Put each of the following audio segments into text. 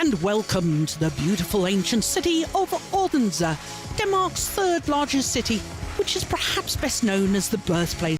and welcome to the beautiful ancient city of Odense, Denmark's third largest city, which is perhaps best known as the birthplace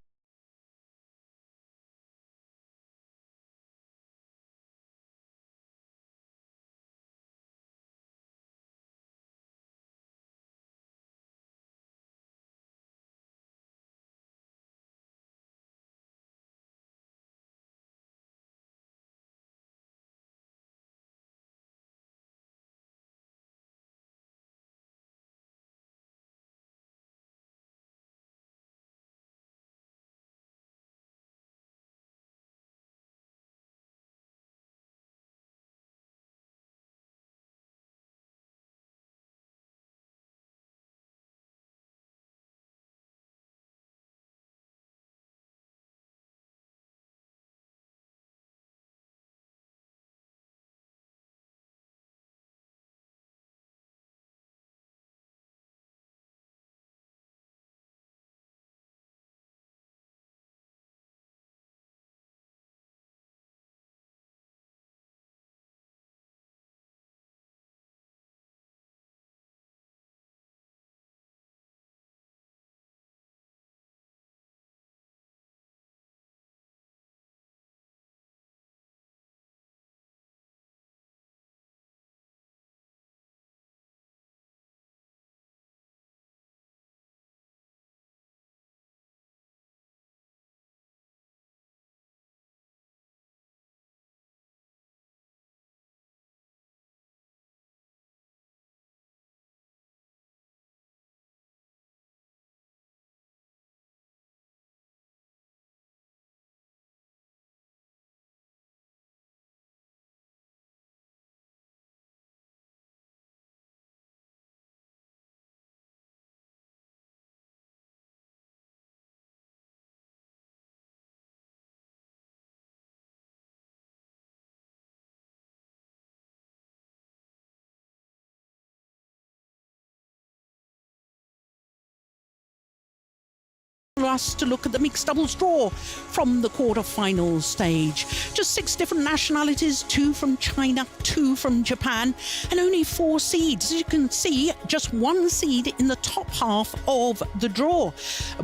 us to look at the mixed doubles draw from the quarter-final stage. Just 6 different nationalities, 2 from China, 2 from Japan, and only 4 seeds. As you can see, just 1 seed in the top half of the draw.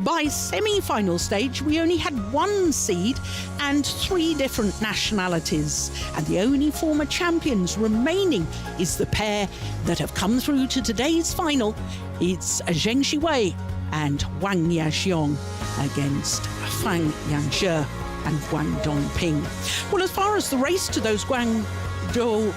By semi-final stage, we only had 1 seed and 3 different nationalities. And the only former champions remaining is the pair that have come through to today's final. It's Zheng and Huang against Feng and Huang Dongping. Well, as far as the race to those Guangzhou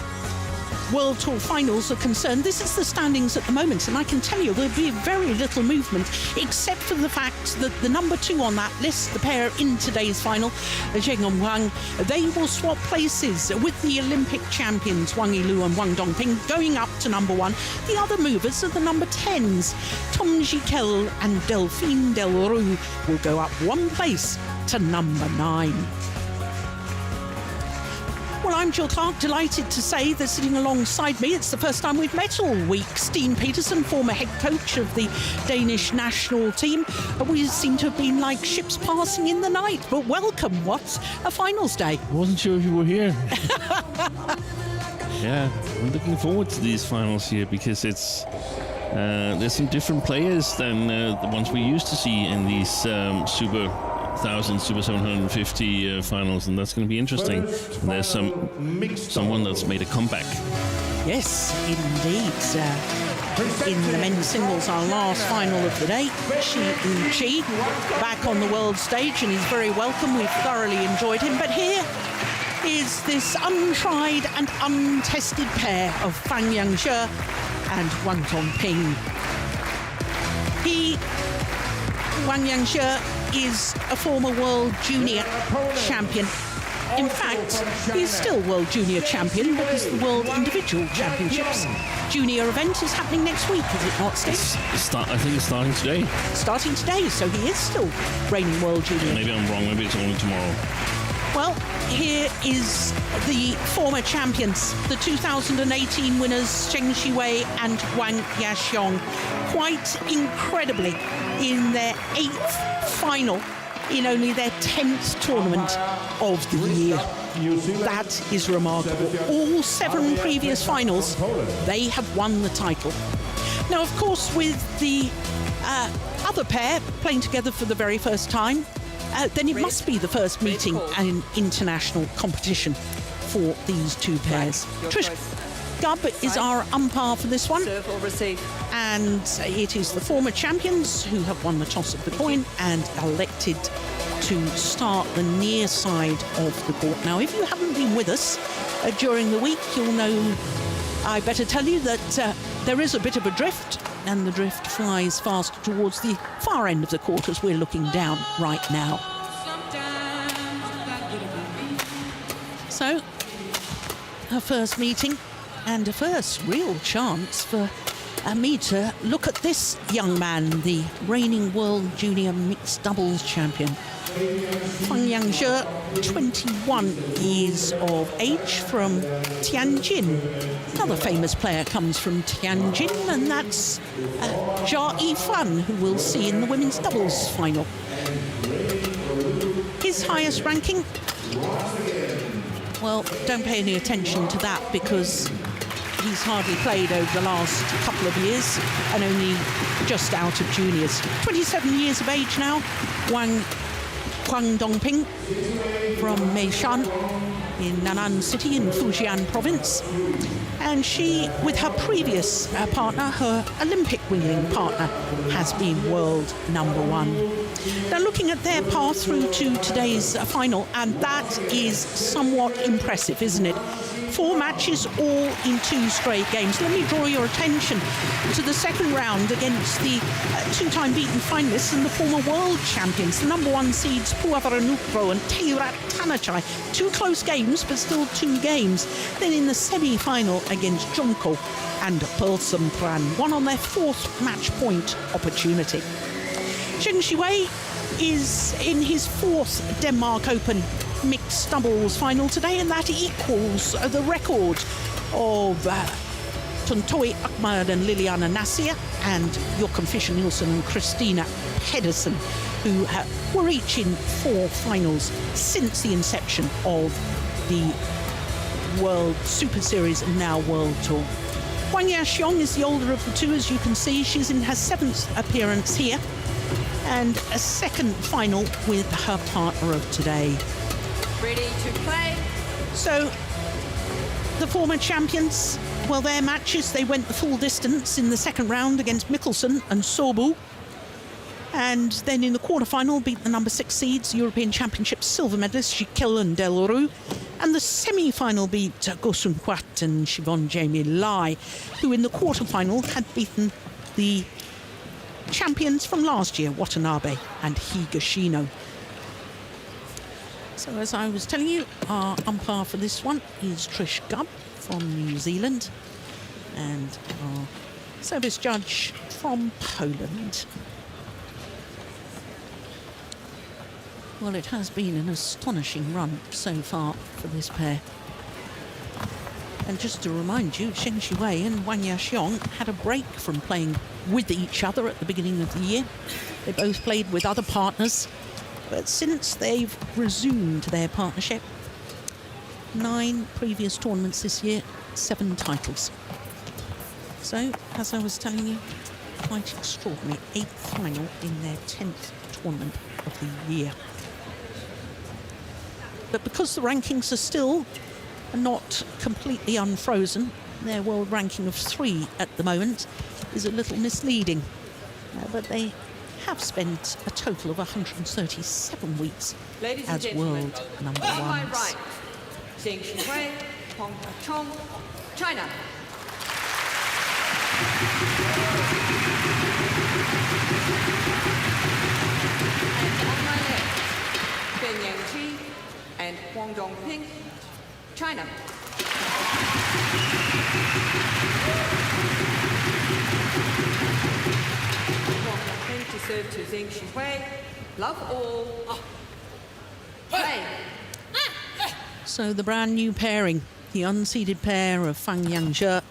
World Tour finals are concerned, this is the standings at the moment, and I can tell you there'll be very little movement except for the fact that the number 2 on that list, the pair in today's final, Zheng and Huang, they will swap places with the Olympic champions Wang Yilu and Huang Dongping going up to number 1. The other movers are the number 10s. Tom Jikel and Delphine Delroux will go up 1 place to number 9. Well, I'm Jill Clark, delighted to say that sitting alongside me, it's the first time we've met all week, Steen Petersen, former head coach of the Danish national team. We seem to have been like ships passing in the night, but welcome. What's a finals day? I wasn't sure if you were here. Yeah, I'm looking forward to these finals here because it's there's some different players than the ones we used to see in these Super 1000, Super 750 finals, and that's going to be interesting. And there's someone that's made a comeback. Yes, indeed. In the men's singles, our last final of the day, Chi back on the world stage, and he's very welcome. We've thoroughly enjoyed him. But here is this untried and untested pair of Feng Yangzhe and Huang Dongping. Huang Yangzhe is a former world junior champion. In fact, he's still world junior champion because the World Individual Championships junior event is happening next week, is it not, Steve? I think it's starting today. Starting today, so he is still reigning world junior. Maybe I'm wrong, maybe it's only tomorrow. Well, here is the former champions, the 2018 winners, Zheng Shiwei and Huang Yaxiong. Quite incredibly, in their 8th final in only their 10th tournament of the year. That is remarkable. All 7 previous finals, they have won the title. Now, of course, with the other pair playing together for the very first time, then it must be the first meeting in international competition for these 2 pairs. Trish Gubb is our umpire for this one. Serve or receive. And it is the former champions who have won the toss of the coin and elected to start the near side of the court. Now, if you haven't been with us during the week, you'll know, I better tell you, that there is a bit of a drift, and the drift flies fast towards the far end of the court as we're looking down right now. So, a first meeting and a first real chance for me to look at this young man, the reigning World Junior Mixed Doubles champion. Feng 21 years of age, from Tianjin. Another famous player comes from Tianjin, and that's Jia Yifan, who we'll see in the women's doubles final. His highest ranking? Well, don't pay any attention to that, because he's hardly played over the last couple of years and only just out of juniors. 27 years of age now. Huang Dongping from Meishan in Nan'an City in Fujian province. And she, with her previous partner, her Olympic wheeling partner, has been world #1. Now, looking at their path through to today's final, and that is somewhat impressive, isn't it? 4 matches, all in 2 straight games. Let me draw your attention to the second round against the 2-time beaten finalists and the former world champions, the #1 seeds Puavaranukro and Teirat Tanachai. 2 close games, but still 2 games. Then in the semi-final against Junko and Pulsam Pran, one on their 4th match point opportunity. Zheng Shiwei is in his 4th Denmark Open mixed doubles final today, and that equals the record of Tontoi Ahmad and Liliana Nasir and Joachim Fischer-Nielsen and Christina Pedersen, who were each in 4 finals since the inception of the World Super Series and now World Tour. Huang Yaxiong is the older of the 2, as you can see. She's in her 7th appearance here, and a 2nd final with her partner of today. Ready to play. So, the former champions, well, their matches, they went the full distance in the 2nd round against Mikkelsen and Sobu. And then in the quarterfinal, beat the #6 seeds, European Championships silver medalists, Jiquel and Delru. And the semi-final beat Gosun Kwat and Siobhan Jamie Lai, who in the quarterfinal had beaten the champions from last year, Watanabe and Higashino. So, as I was telling you, our umpire for this one is Trish Gubb from New Zealand, and our service judge from Poland. Well, it has been an astonishing run so far for this pair. And just to remind you, Zheng Shiwei and Huang Yaxiong had a break from playing with each other at the beginning of the year. They both played with other partners. But since they've resumed their partnership, 9 previous tournaments this year, 7 titles. So, as I was telling you, quite extraordinary. 8th final in their 10th tournament of the year. But because the rankings are still not completely unfrozen, their world ranking of 3 at the moment is a little misleading. But they have spent a total of 137 weeks as world #1. On my right, Zheng Shiwei, Hong Chong, China. And on my left, Ben Yang and Huang Dongping, China. To serve to Zheng Shiwei. Love all. Play. So the brand new pairing, the unseeded pair of Feng Yanzhe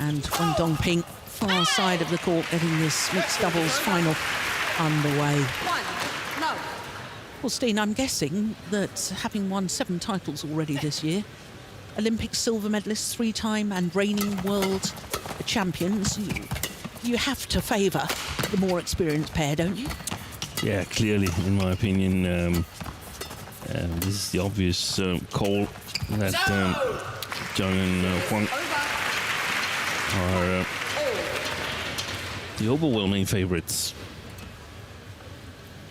and Huang Dongping, far side of the court, getting this mixed doubles final underway. 1, love. Well, Steen, I'm guessing that having won 7 titles already this year, Olympic silver medalists 3-time and reigning world champions, you have to favour the more experienced pair, don't you? Yeah, clearly, in my opinion, this is the obvious call that Zheng and Huang are the overwhelming favourites,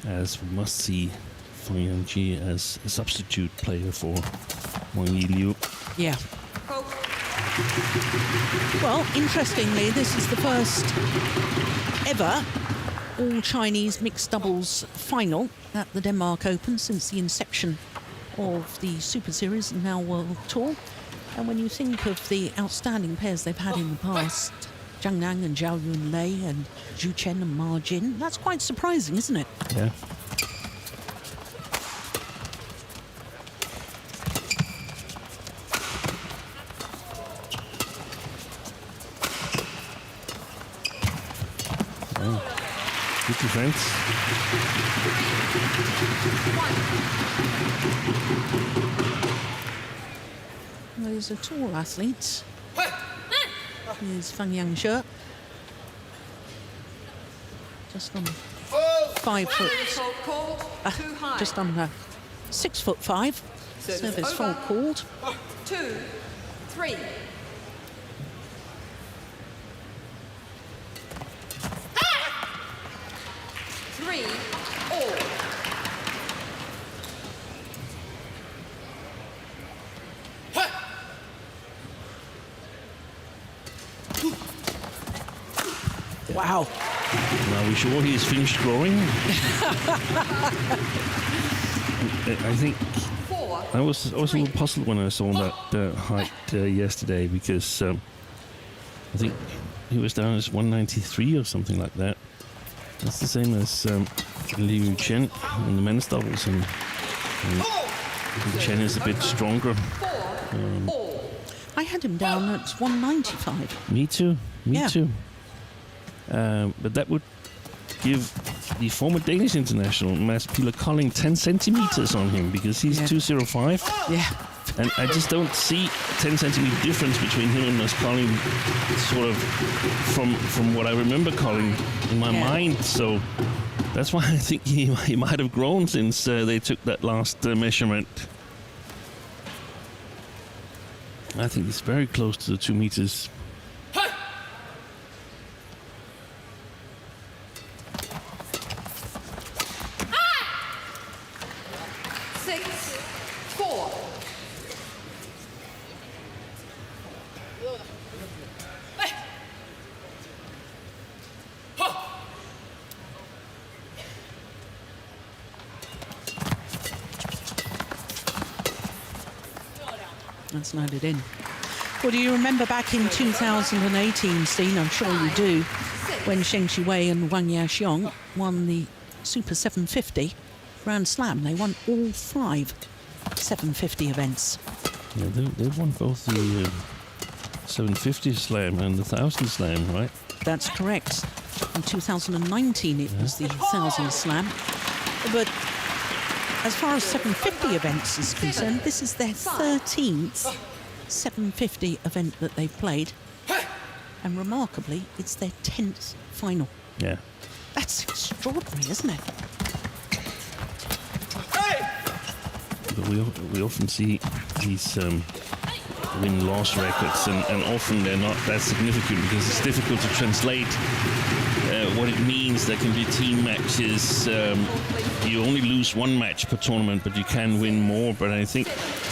as we must see Feng as a substitute player for Wang Yiliu. Yeah. Well, interestingly, this is the first ever all-Chinese mixed doubles final at the Denmark Open since the inception of the Super Series and now World Tour. And when you think of the outstanding pairs they've had in the past, Zhang Nan and Zhao Yunlei and Zhu Chen and Ma Jin, that's quite surprising, isn't it? Yeah. Good defense. Well, he's a tall athlete. Here's Feng Yangshe. Just on 5 foot. Just under 6'5". Service fault called. 2, 3. Wow. Now, are we sure he's finished growing? I think I was a little puzzled when I saw that height yesterday, because I think he was down as 193 or something like that. That's the same as Liu Chen in the men's doubles, and Chen is a bit stronger. I had him down at 195. Me too. Me Yeah. too. But that would give the former Danish international Mads Piller Colling 10 centimeters on him, because he's 205. Yeah. And I just don't see 10 centimeter difference between him and Mads Colling, sort of from what I remember Colling in my mind. So that's why I think he might have grown since they took that last measurement. I think he's very close to the 2 meters. 6-4. That's loaded in. Well, do you remember back in 2018, Steen? I'm sure you do, when Zheng Shiwei and Wang Yaxiong won the Super 750 Grand Slam. They won all 5 750 events. Yeah, they won both the 750 Slam and the 1000 Slam, right? That's correct. In 2019, it was the 1000 Slam. But as far as 750 events is concerned, this is their 13th 750 event that they've played. And remarkably, it's their 10th final. Yeah. That's extraordinary, isn't it? But we often see these win-loss records, and often they're not that significant because it's difficult to translate what it means. There can be team matches. You only lose 1 match per tournament, but you can win more. But I think,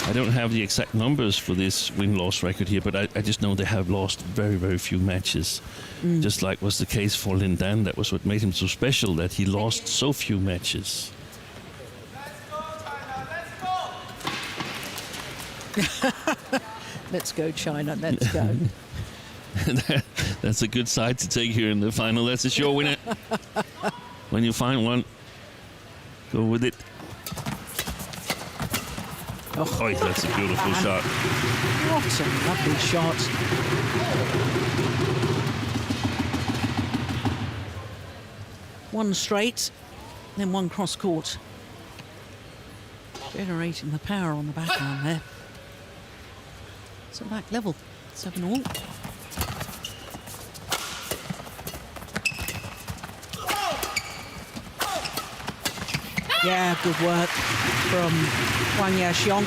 I don't have the exact numbers for this win-loss record here, but I just know they have lost very, very few matches. Just like was the case for Lin Dan. That was what made him so special, that he lost so few matches. Let's go, China. Let's go. That's a good side to take here in the final. That's a sure winner. When you find one, go with it. Oh, that's a beautiful shot. What a lovely shot. One straight, then one cross court. Generating the power on the backhand there. So back level, 7-all. Yeah, good work from Huang Xiong.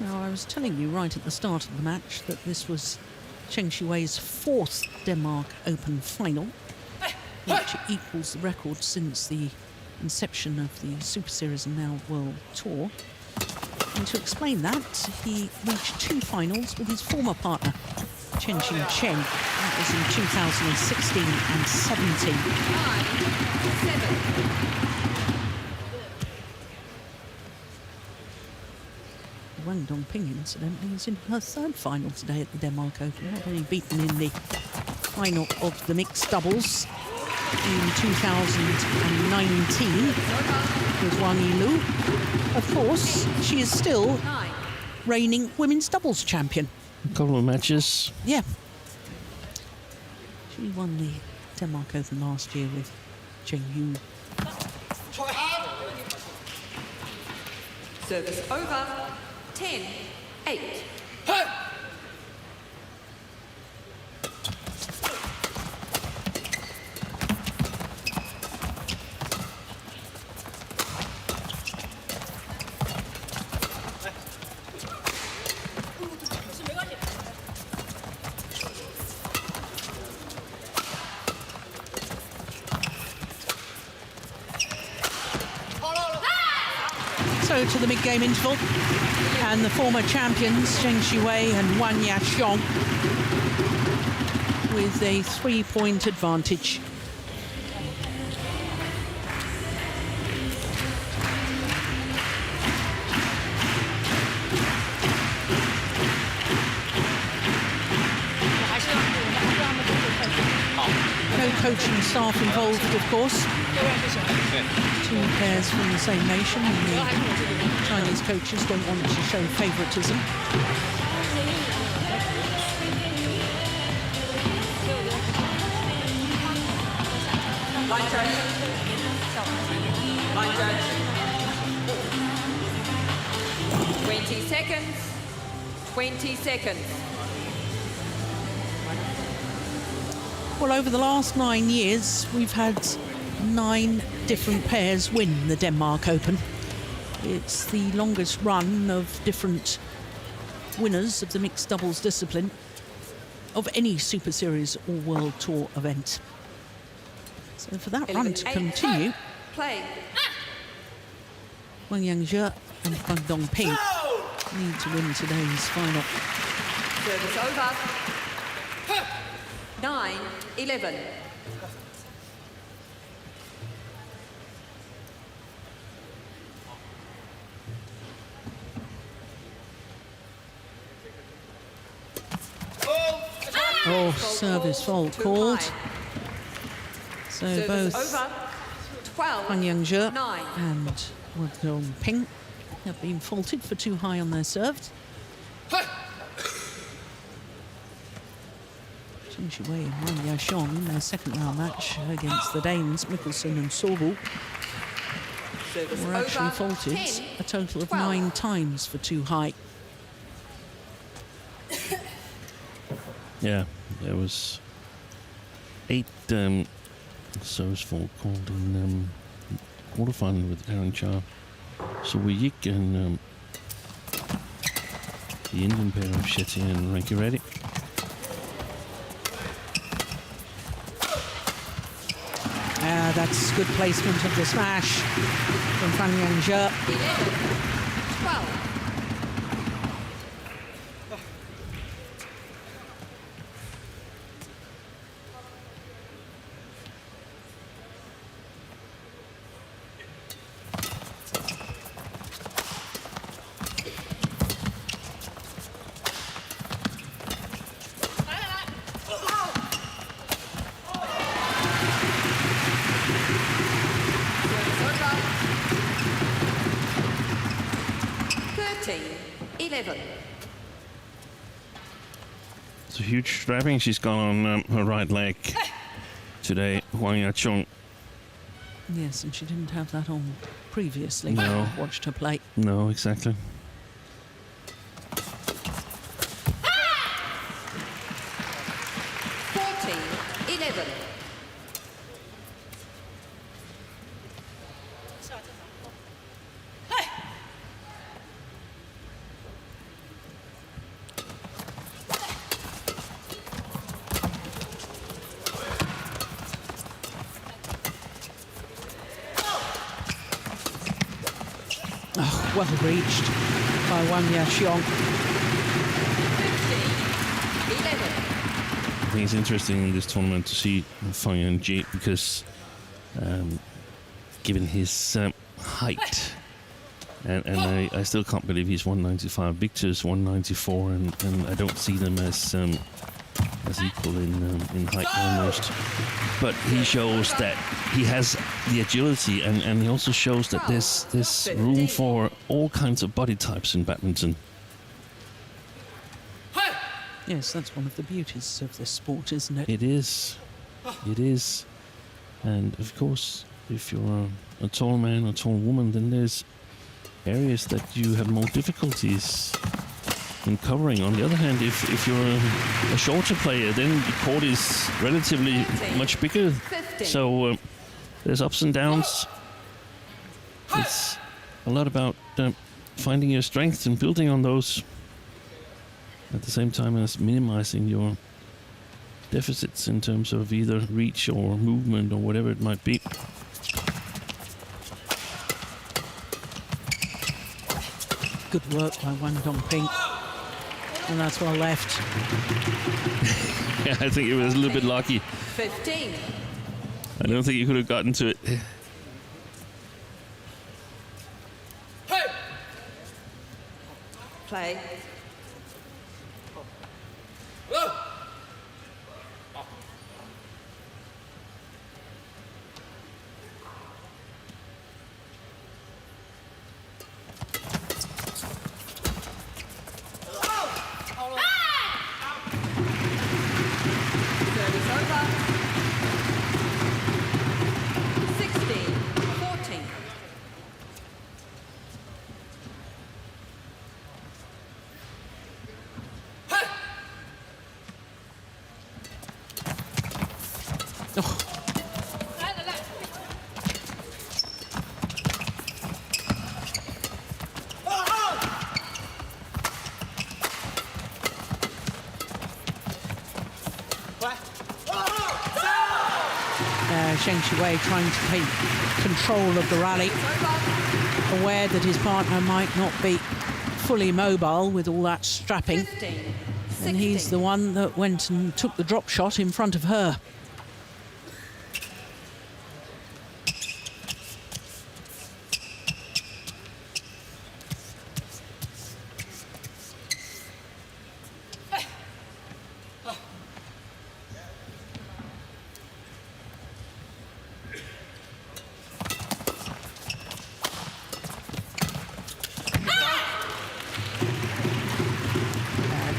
Now, I was telling you right at the start of the match that this was Zheng Xuwei's 4th Denmark Open final, which equals the record since the inception of the Super Series and now World Tour. And to explain that, he reached 2 finals with his former partner, Chen Chen. That was in 2016 and 17. 9-7. Wang Dongping, incidentally, is in her 3rd final today at the Denmark Open. Not only beaten in the final of the mixed doubles in 2019 with Wang Yilu. Of course, she is still reigning women's doubles champion. A couple of matches. Yeah. She won the Denmark Open last year with Zheng Yu. Service over. 10-8. So to the mid-game interval, and the former champions Zheng Xuwei and Huang Xiong with a 3-point advantage. No coaching staff involved, of course. 2 pairs from the same nation, and the Chinese coaches don't want to show favouritism. Line judge. Line judge. 20 seconds. 20 seconds. Well, over the last 9 years, we've had 9 different pairs win the Denmark Open. It's the longest run of different winners of the mixed doubles discipline of any Super Series or World Tour event. So for that run to continue, Play. Wang Yangzhe and Wang Dongping need to win today's final. Service over. 9-11. Oh, service fault called. So Service both over. 12. Huang Yangzhe 9. and Wang Dongping have been faulted for too high on their serves. Zheng Xuwei and Huang Xiong in their 2nd round match against the Danes, Mikkelsen and Sorbull, Service were actually over. faulted 10, a total of 12. 9 times for too high. Yeah, there was 8 service fault called in quarterfinal with Aaron Cha. So we gik and the Indian pair of Shetty and Ranky Reddy. That's good placement of the smash from Huang Yangzhe. 11. 12. It's a huge strapping she's got on her right leg. today, Huang. Yes, and she didn't have that on previously. No. I watched her play. No, exactly. Oh, well reached by Wang Yaqiong. I think it's interesting in this tournament to see Feng because given his height, and I still can't believe he's 195. Victor's 194, and I don't see them as equal in height almost. But he shows that he has the agility, and he also shows that there's room for all kinds of body types in badminton. Yes, that's one of the beauties of this sport, isn't it? It is. It is. And of course, if you're a tall man or tall woman, then there's areas that you have more difficulties in covering. On the other hand, if you're a shorter player, then the court is relatively much bigger. So there's ups and downs. It's a lot about finding your strengths and building on those at the same time as minimizing your deficits in terms of either reach or movement or whatever it might be. Good work by Wang Dongping. And that's well left. Yeah, I think it was a little bit lucky. 15. I don't think he could have gotten to it. Play. Service over. 16-14. Oh. Zheng Shiwei trying to take control of the rally, aware that his partner might not be fully mobile with all that strapping. 15, And he's the one that went and took the drop shot in front of her.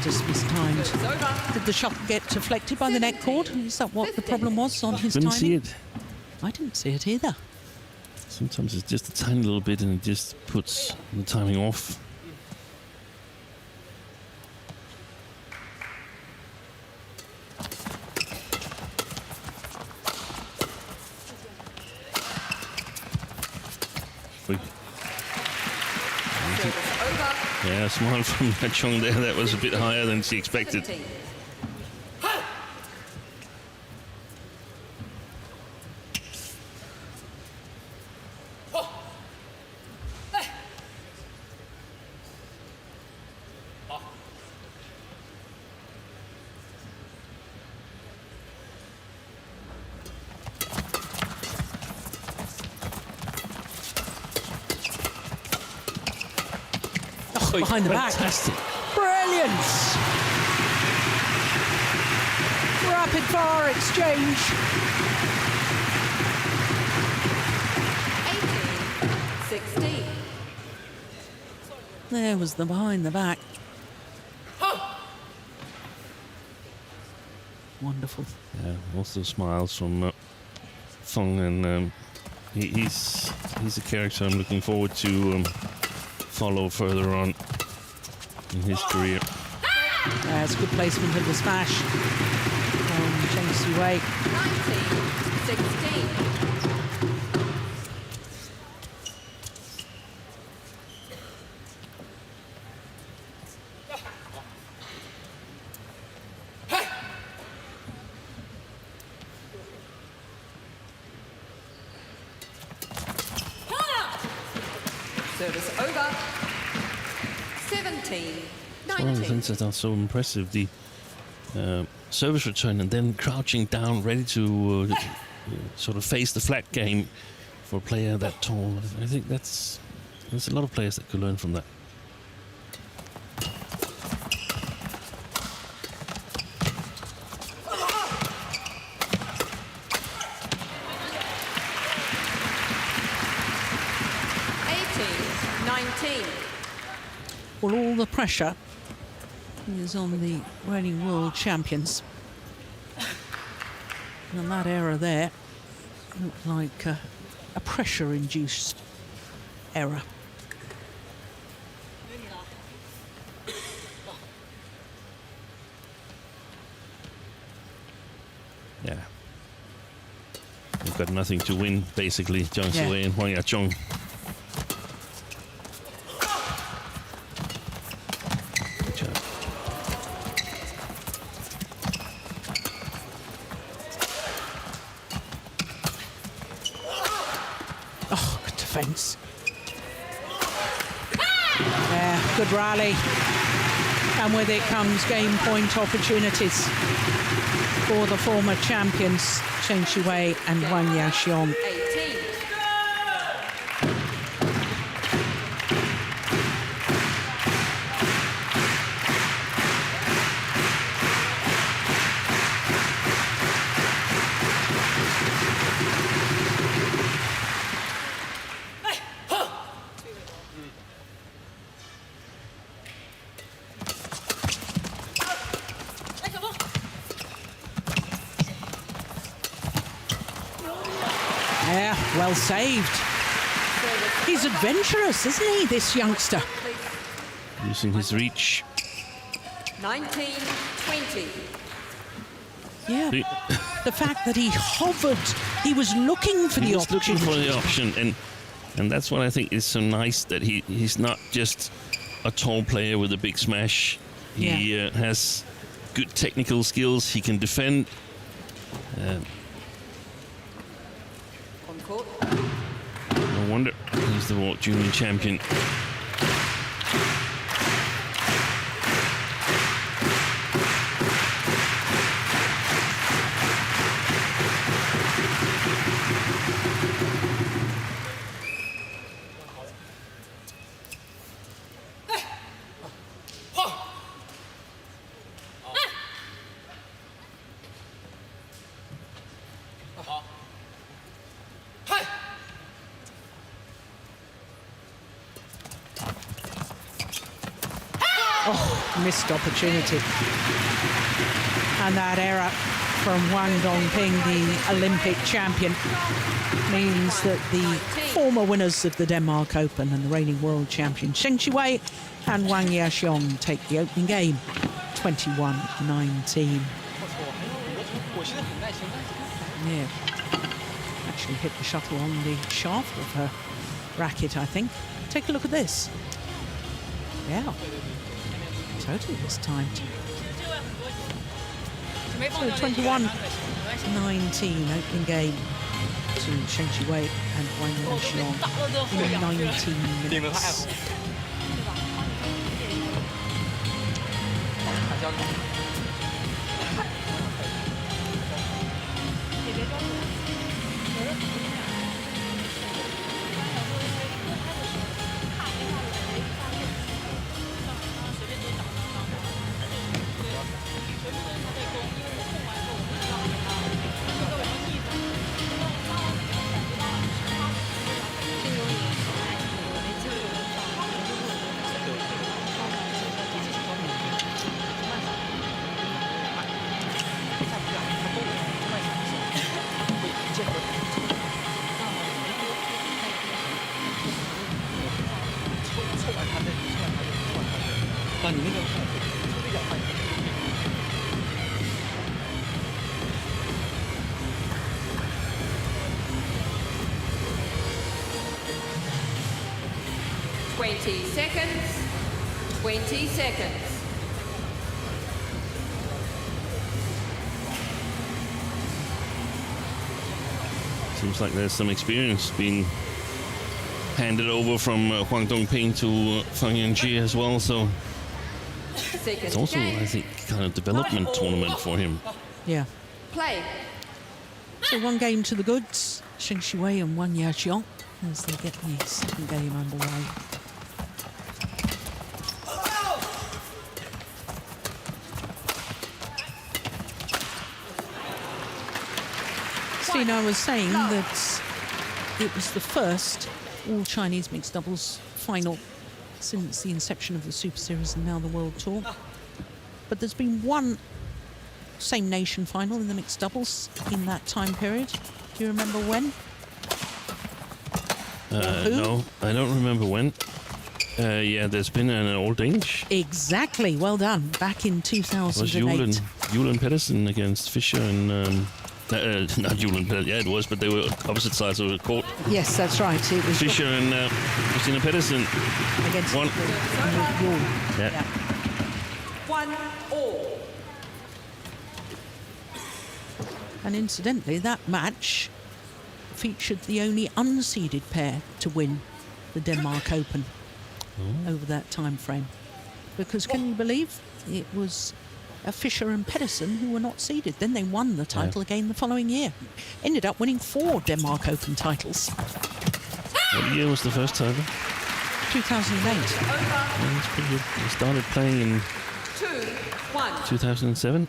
Just mistimed. Did the shot get deflected by the net cord? Is that what the problem was on his Couldn't timing? see it. I didn't see it either. Sometimes it's just a tiny little bit and it just puts the timing off. Yeah, smile from Chong there. That was a bit higher than she expected. 17. Behind the back. Fantastic. Brilliant! Rapid fire exchange. 18-16. There was the behind the back. Wonderful. Yeah, also smiles from Feng, and he's a character I'm looking forward to follow further on in his career. It's a good placement of the smash from Zheng Siwei. 19-16. Service over. 17. One of the things that are so impressive, the service return and then crouching down, ready to sort of face the flat game for a player that tall. I think there's a lot of players that could learn from that. Well, all the pressure is on the reigning world champions. And that error there looked like a pressure-induced error. Yeah. They've got nothing to win, basically, Zheng Siwei and Huang Yaqiong. Oh, good defence. Yeah, good rally. And with it comes game point opportunities for the former champions, Zheng Siwei and Huang Yaqiong. 18. Yeah, well saved. He's adventurous, isn't he, this youngster? Using his reach. 19-20. Yeah. The fact that he hovered, he was looking for He the was looking opportunity. for the option, and that's what I think is so nice, that he's not just a tall player with a big smash. He has good technical skills. He can defend. On court. No wonder he's the World Junior Champion. Oh, missed opportunity. And that error from Wang Dongping, the Olympic champion, means that the former winners of the Denmark Open and the reigning world champion Zheng Siwei and Huang Yaqiong take the opening game 21-19. Yeah, actually hit the shuttle on the shaft of her racket, I think. Take a look at this. Yeah, totally this time. So 21-19 opening game to Zheng Siwei and Huang Yaqiong in 19 minutes. 20 seconds. 20 seconds. Seems like there's some experience being handed over from Huang Dongping to Feng as well, so it's also, I think, kind of development tournament for him. Yeah. Play. So 1 game to the goods, Zheng Shuwei and Wang Yaqiong as they get the second game underway. Stina was saying that it was the first all-Chinese mixed doubles final since the inception of the Super Series and now the World Tour. But there's been one same nation final in the mixed doubles in that time period. Do you remember when? No, I don't remember when. Yeah, there's been an All Danish. Exactly, well done. Back in 2008. It was Julen Pedersen against Fischer and... not Julen Pedersen, yeah it was, but they were opposite sides of the court. Yes, that's right. It was Fischer and Christina Pedersen. against one. Yeah. 1-all. And incidentally, that match featured the only unseeded pair to win the Denmark Open over that time frame. Because can you believe it was Fischer and Pedersen who were not seeded. Then they won the title again the following year. Ended up winning 4 Denmark Open titles. What year was the first title? 2008. Yeah, that's pretty good. They started playing in 2-1. 2007.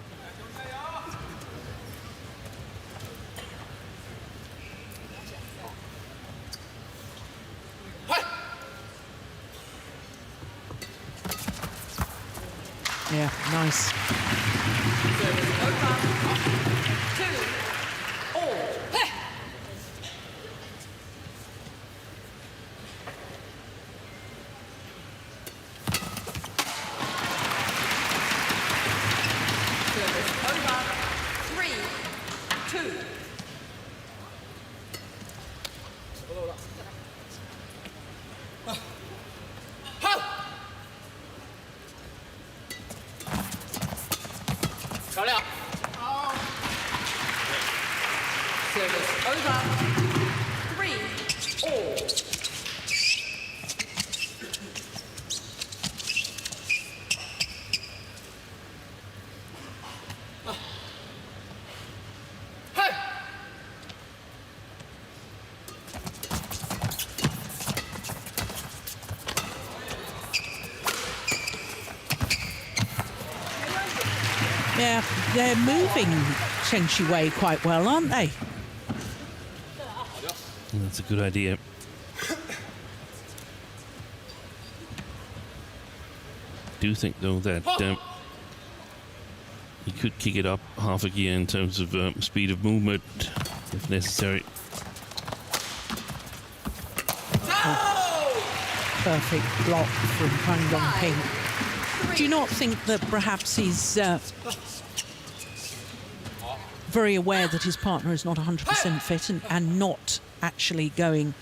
Yeah, nice. Service over. 2-all. Service over. 3-2. Service over. 3-all. Yeah, they're moving Zheng Shuwei quite well, aren't they? That's a good idea. Do think though that he could kick it up half a gear in terms of speed of movement if necessary. Perfect block from Huang Dongping. Do you not think that perhaps he's very aware that his partner is not 100% fit and not actually going,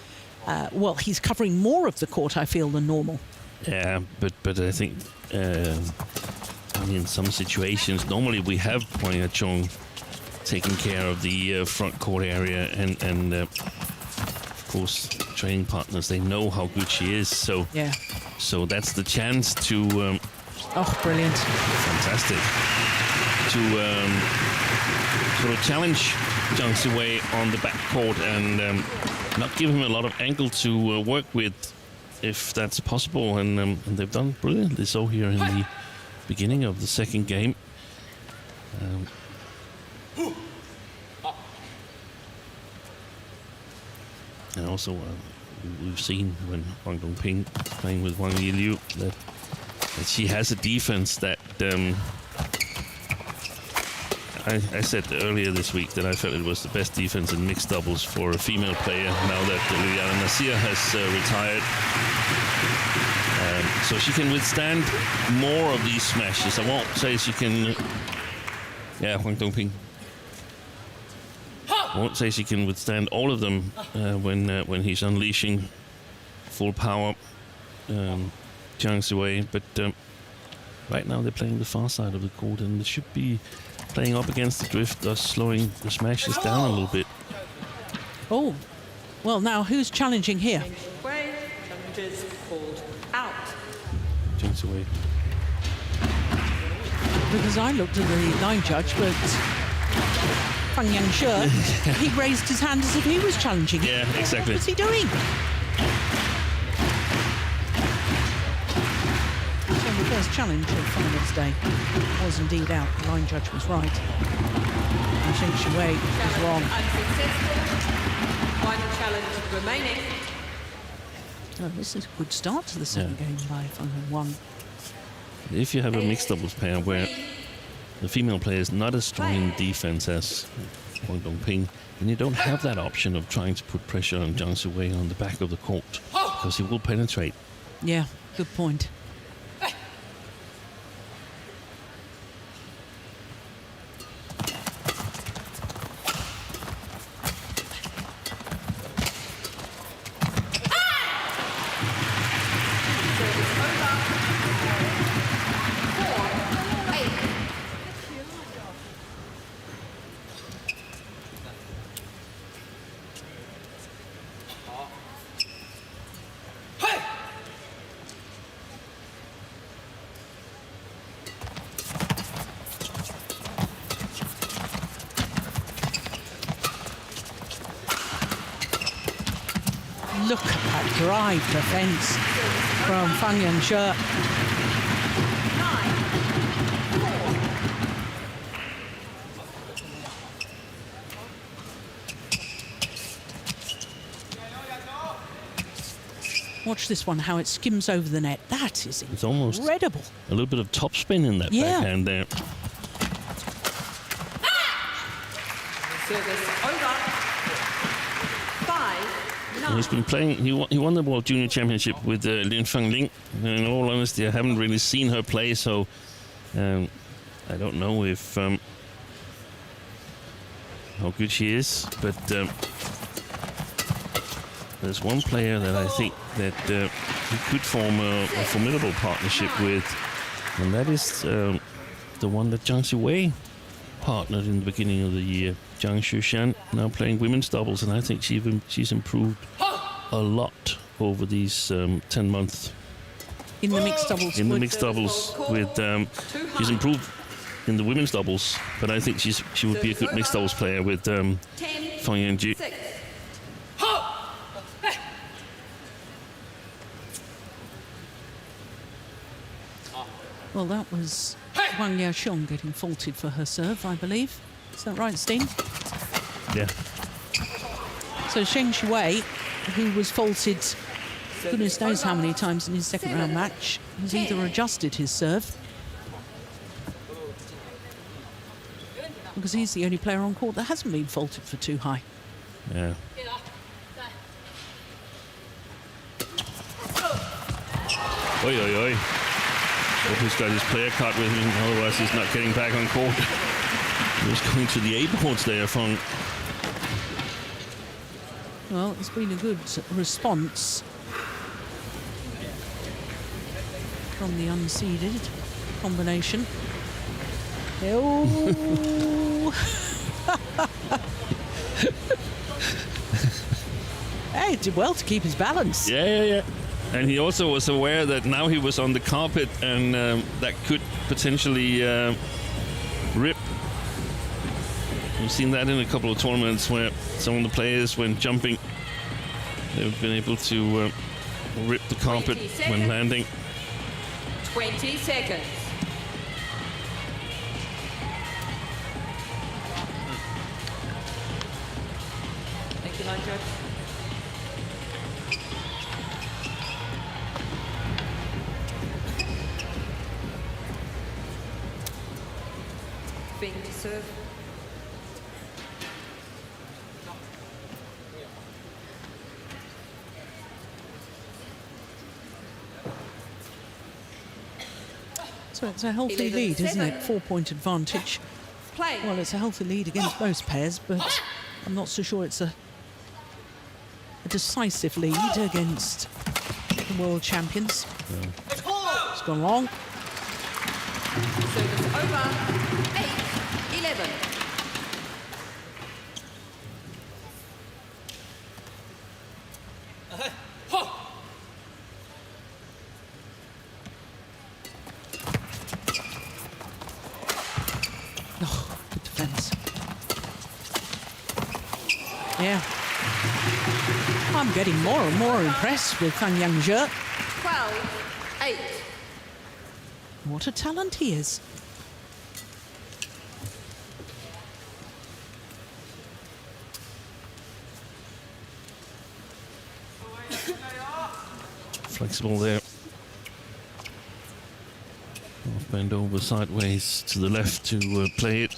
well, he's covering more of the court, I feel, than normal. Yeah, but I think in some situations, normally we have Wang Yaqiong taking care of the front court area and of course, training partners, they know how good she is. So, yeah. So that's the chance to... oh, brilliant. Fantastic. To sort of challenge Zheng Shuwei on the back court and not give him a lot of angle to work with, if that's possible. And they've done brilliantly so here in the beginning of the second game. And also, we've seen when Huang Dongping playing with Wang Yiliu that she has a defense that I said earlier this week that I felt it was the best defense in mixed doubles for a female player now that Liliana Nasir has retired. So she can withstand more of these smashes. I won't say she can... Yeah, Huang Dongping. I won't say she can withstand all of them when he's unleashing full power Jiang Ziwei, but right now they're playing the far side of the court, and they should be playing up against the drift, thus slowing the smashes down a little bit. Oh, well, now who's challenging here? Zheng Shuhui, challenges called out. Jiang Ziwei. Because I looked at the line judge, but Feng Yangshe, he raised his hand as if he was challenging. Yeah, exactly. What was he doing? So the first challenge of finals day was indeed out. The line judge was right. And Zheng Shuhui was wrong. Unsuccessful. One challenge remaining. Oh, this is a good start to the second game by Feng and Huang. If you have a mixed doubles pair where the female player is not as strong in defense as Huang Dongping, then you don't have that option of trying to put pressure on Jiang Ziwei on the back of the court, because he will penetrate. Yeah, good point. Look at that drive defence from Feng Yangshe. Watch this one, how it skims over the net. That is It's almost incredible. a little bit of topspin in that backhand there. Service over. 5-9. He's been playing. He won the World Junior Championship with Lin Fengling. In all honesty, I haven't really seen her play, so I don't know if how good she is. But there's one player that I think that he could form a formidable partnership with, and that is the one that Jiang Ziwei partnered in the beginning of the year. Zhang Shushan, now playing women's doubles, and I think she's improved a lot over these 10 months. In the mixed doubles. In the mixed doubles with she's improved in the women's doubles, but I think she would be a good mixed doubles player with Feng Yanji. Well, that was Wang Yaoxiong getting faulted for her serve, I believe. Is that right, Steen? Yeah. So Zheng Shuhui, who was faulted goodness knows how many times in his second round match, has either adjusted his serve, because he's the only player on court that hasn't been faulted for too high. Yeah. Oi, oi, oi. Hope he's got his player card with him, otherwise he's not getting back on court. He's going to the A boards there, Feng. Well, it's been a good response from the unseeded combination. Oh. Hey, he did well to keep his balance. Yeah. And he also was aware that now he was on the carpet, and that could potentially rip. We've seen that in a couple of tournaments where some of the players, when jumping, they've been able to rip the carpet when landing. 20 seconds. Thank you, line judge. Feng to serve. So it's a healthy lead, isn't it? 4-point advantage. Play. Well, it's a healthy lead against most pairs, but I'm not so sure it's a decisive lead against the world champions. It's gone long. Service over. 8-11. Oh, good defense. Yeah. I'm getting more and more impressed with Feng 12-8. What a talent he is. Flexible there. Half bend over sideways to the left to play it.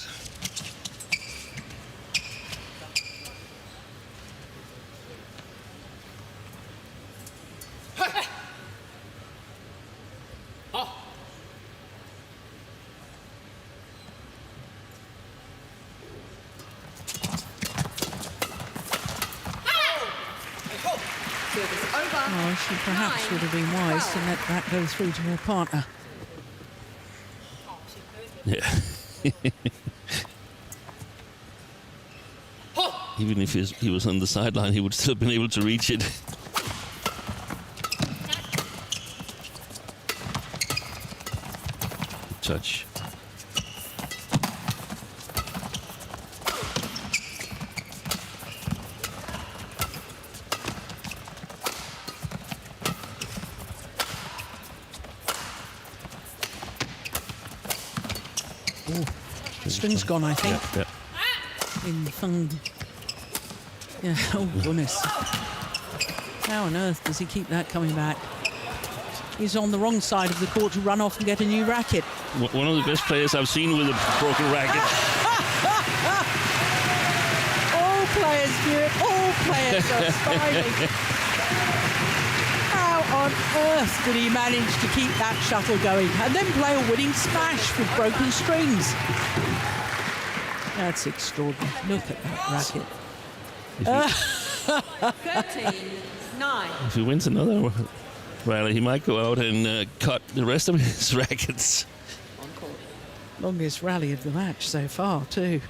Oh, she perhaps would have been wise to let that go through to her partner. Yeah. Even if he was on the sideline, he would still have been able to reach it. Touch. String's gone, I think. Yeah. In Feng. Yeah, oh goodness. How on earth does he keep that coming back? He's on the wrong side of the court to run off and get a new racket. One of the best players I've seen with a broken racket. All players do it. All players are smiling. How on earth did he manage to keep that shuttle going and then play a winning smash with broken strings? That's extraordinary. Look at that racket. 13-9. If he wins another rally, he might go out and cut the rest of his rackets. Longest rally of the match so far, too.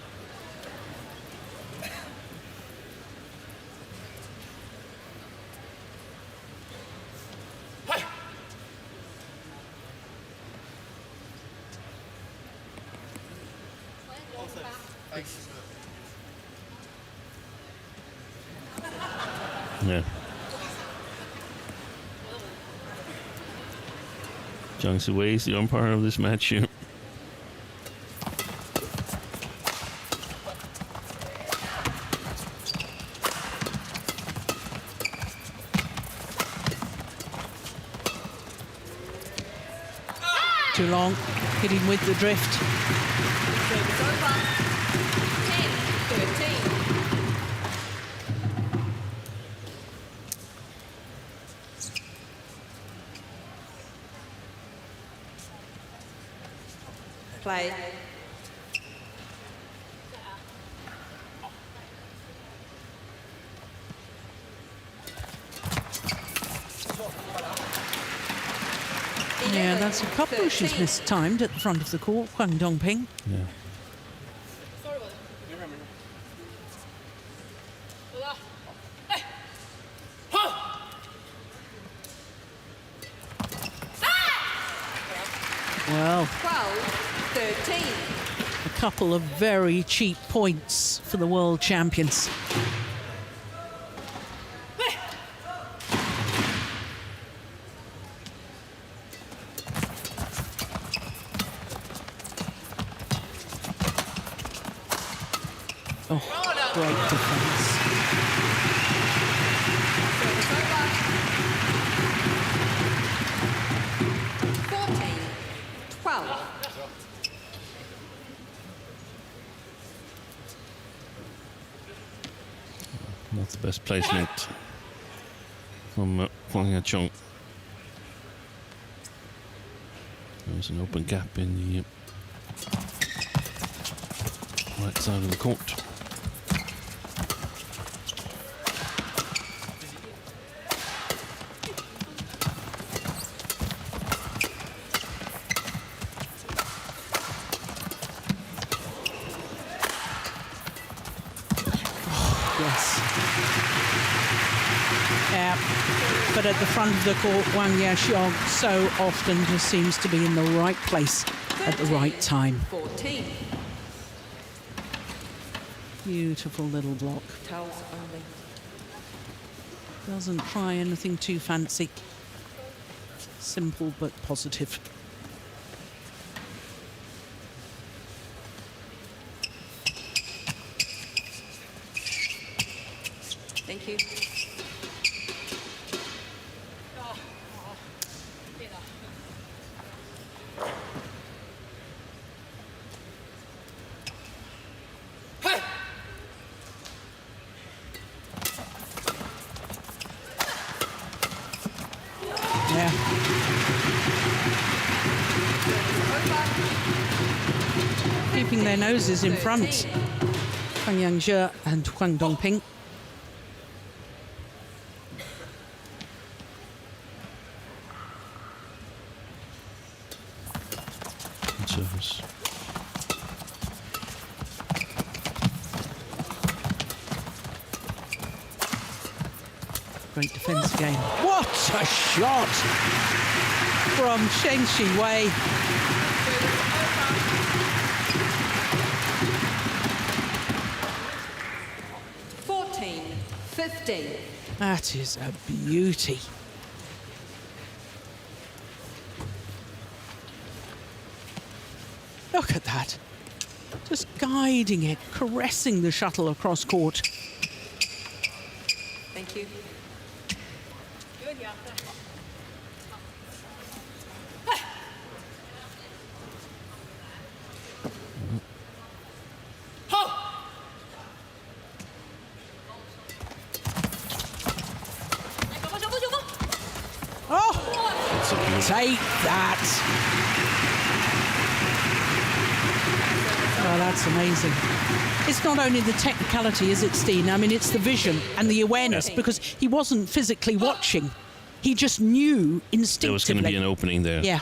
Yeah. Zheng Siwei is the umpire of this match here. Too long, hitting with the drift. Service over. 10-13. Play. Yeah, that's a couple she's mistimed at the front of the court, Huang Dongping. Yeah. Well, 12-13. a couple of very cheap points for the world champions. Oh, great defense. Service over. 14-12. Not the best placement from Huang. There's an open gap in the right side of the court. Yes. Yeah. But at the front of the court, Huang so often just seems to be in the right place at the right time. 14. Beautiful little block. Tells only. Doesn't try anything too fancy. Simple but positive. Thank you. Yeah. Keeping their noses in front. Feng Yangzhe and Huang Dongping. Service. Great defense again. What a shot from Zheng Wei. That is a beauty. Look at that. Just guiding it, caressing the shuttle across court. Thank you. Oh, take that. Oh, that's amazing. It's not only the technicality, is it, Steen? I mean, it's the vision and the awareness, because he wasn't physically watching. He just knew instinctively. There was going to be an opening there. Yeah.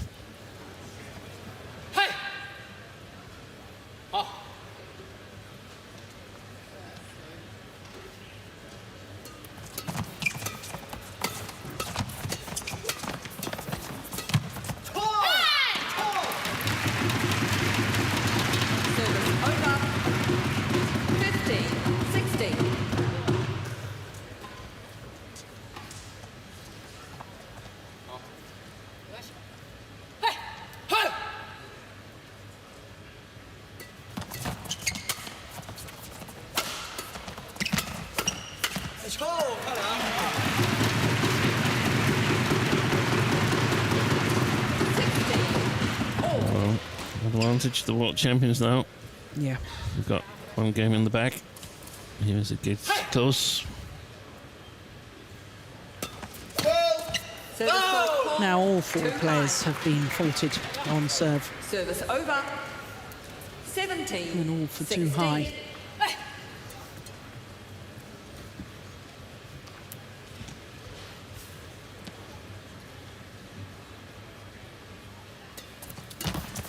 Advantage the world champions now. Yeah. We've got one game in the back. Here as it gets close. Now all four players have been faulted on serve. Service over. 17. And all for too high.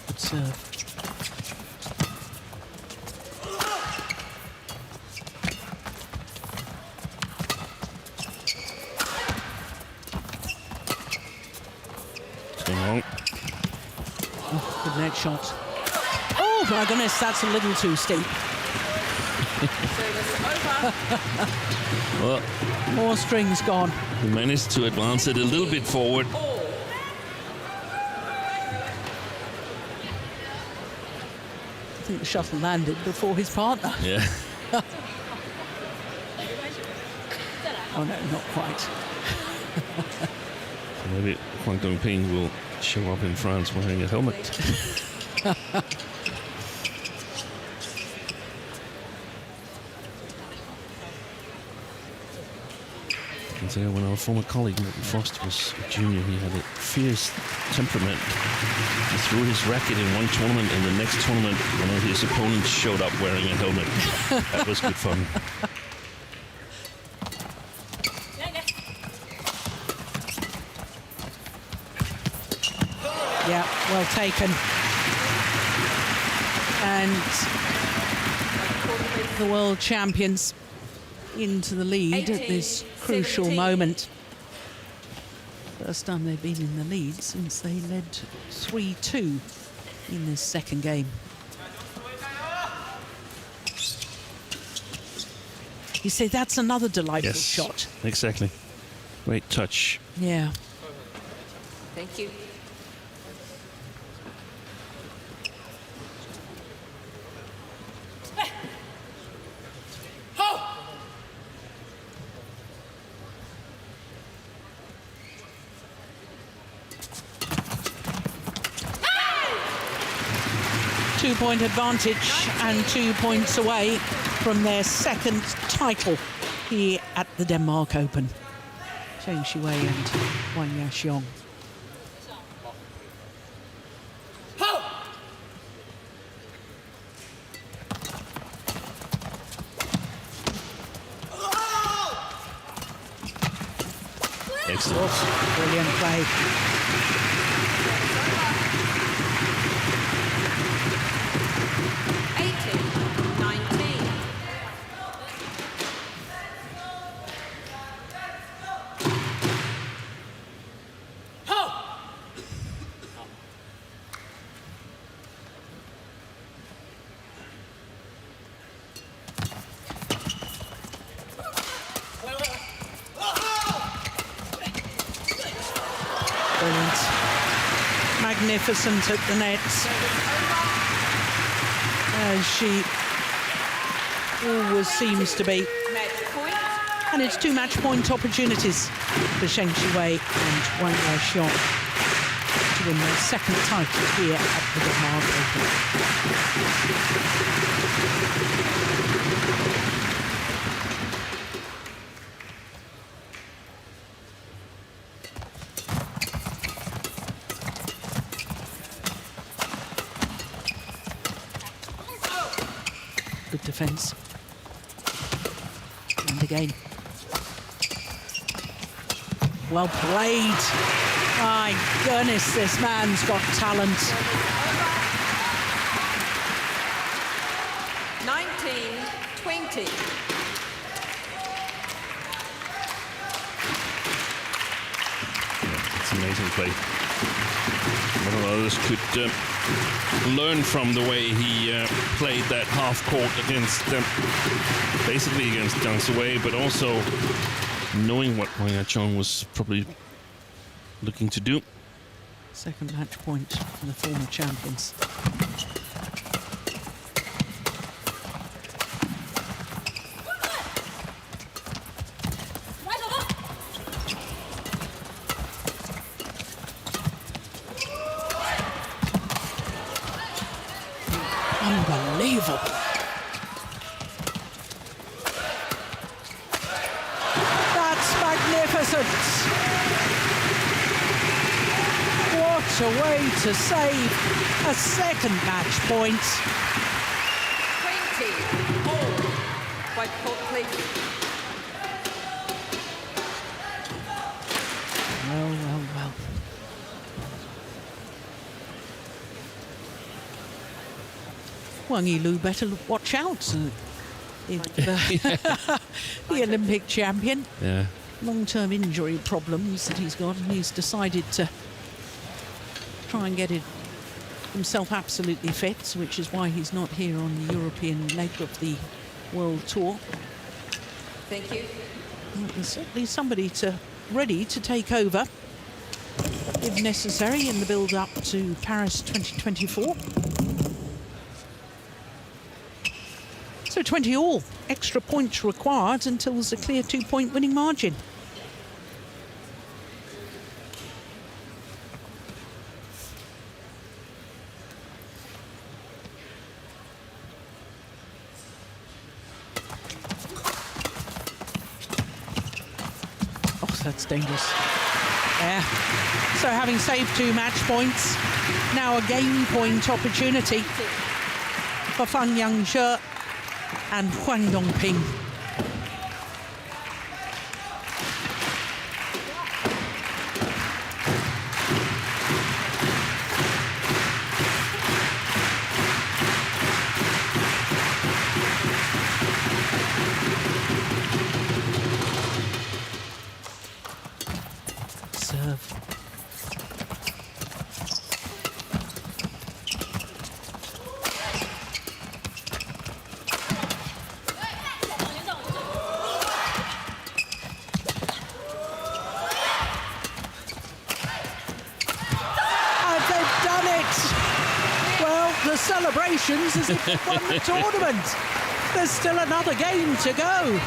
Good serve. Oh, good net shot. Oh my goodness, that's a little too steep. Well, more strings gone. He managed to advance it a little bit forward. I think the shuttle landed before his partner. Yeah. Oh no, not quite. Maybe Huang Dongping will show up in France wearing a helmet. And so when our former colleague Morton Frost was a junior, he had it fierce temperament. He threw his racket in one tournament, and the next tournament, one of his opponents showed up wearing a helmet. That was good fun. Yeah, well taken. And the world champions into the lead at this crucial moment. First time they've been in the lead since they led 3-2 in this second game. You see, that's another delightful shot. Exactly. Great touch. Yeah. Thank you. Two-point advantage and 2 points away from their second title here at the Denmark Open. Zheng Shuwei and Huang. Excellent. Brilliant play. Brilliant. Magnificent at the nets. As she always seems to be. Match point. And it's 2 match point opportunities for Zheng Shuwei and Huang to win their second title here at the Denmark Open. Good defense. And again. Well played. My goodness, this man's got talent. 19-20. It's amazing play. One of others could learn from the way he played that half court against basically against Zheng Shuwei, but also knowing what Huang was probably looking to do. Second match point for the former champions. Unbelievable. That's magnificent. What a way to save a second match point. 20 all. White court, please. Well. Wang Yilu better watch out. The Olympic champion. Yeah. Long-term injury problems that he's got, and he's decided to try and get himself absolutely fit, which is why he's not here on the European leg of the World Tour. Thank you. Well, there's certainly somebody ready to take over, if necessary, in the build-up to Paris 2024. So 20 all, extra points required until there's a clear 2-point winning margin. Oh, that's dangerous. Yeah. So having saved 2 match points, now a game point opportunity for Feng Yangzhe and Huang Dongping. Serve. The celebrations as if they've won the tournament. There's still another game to go.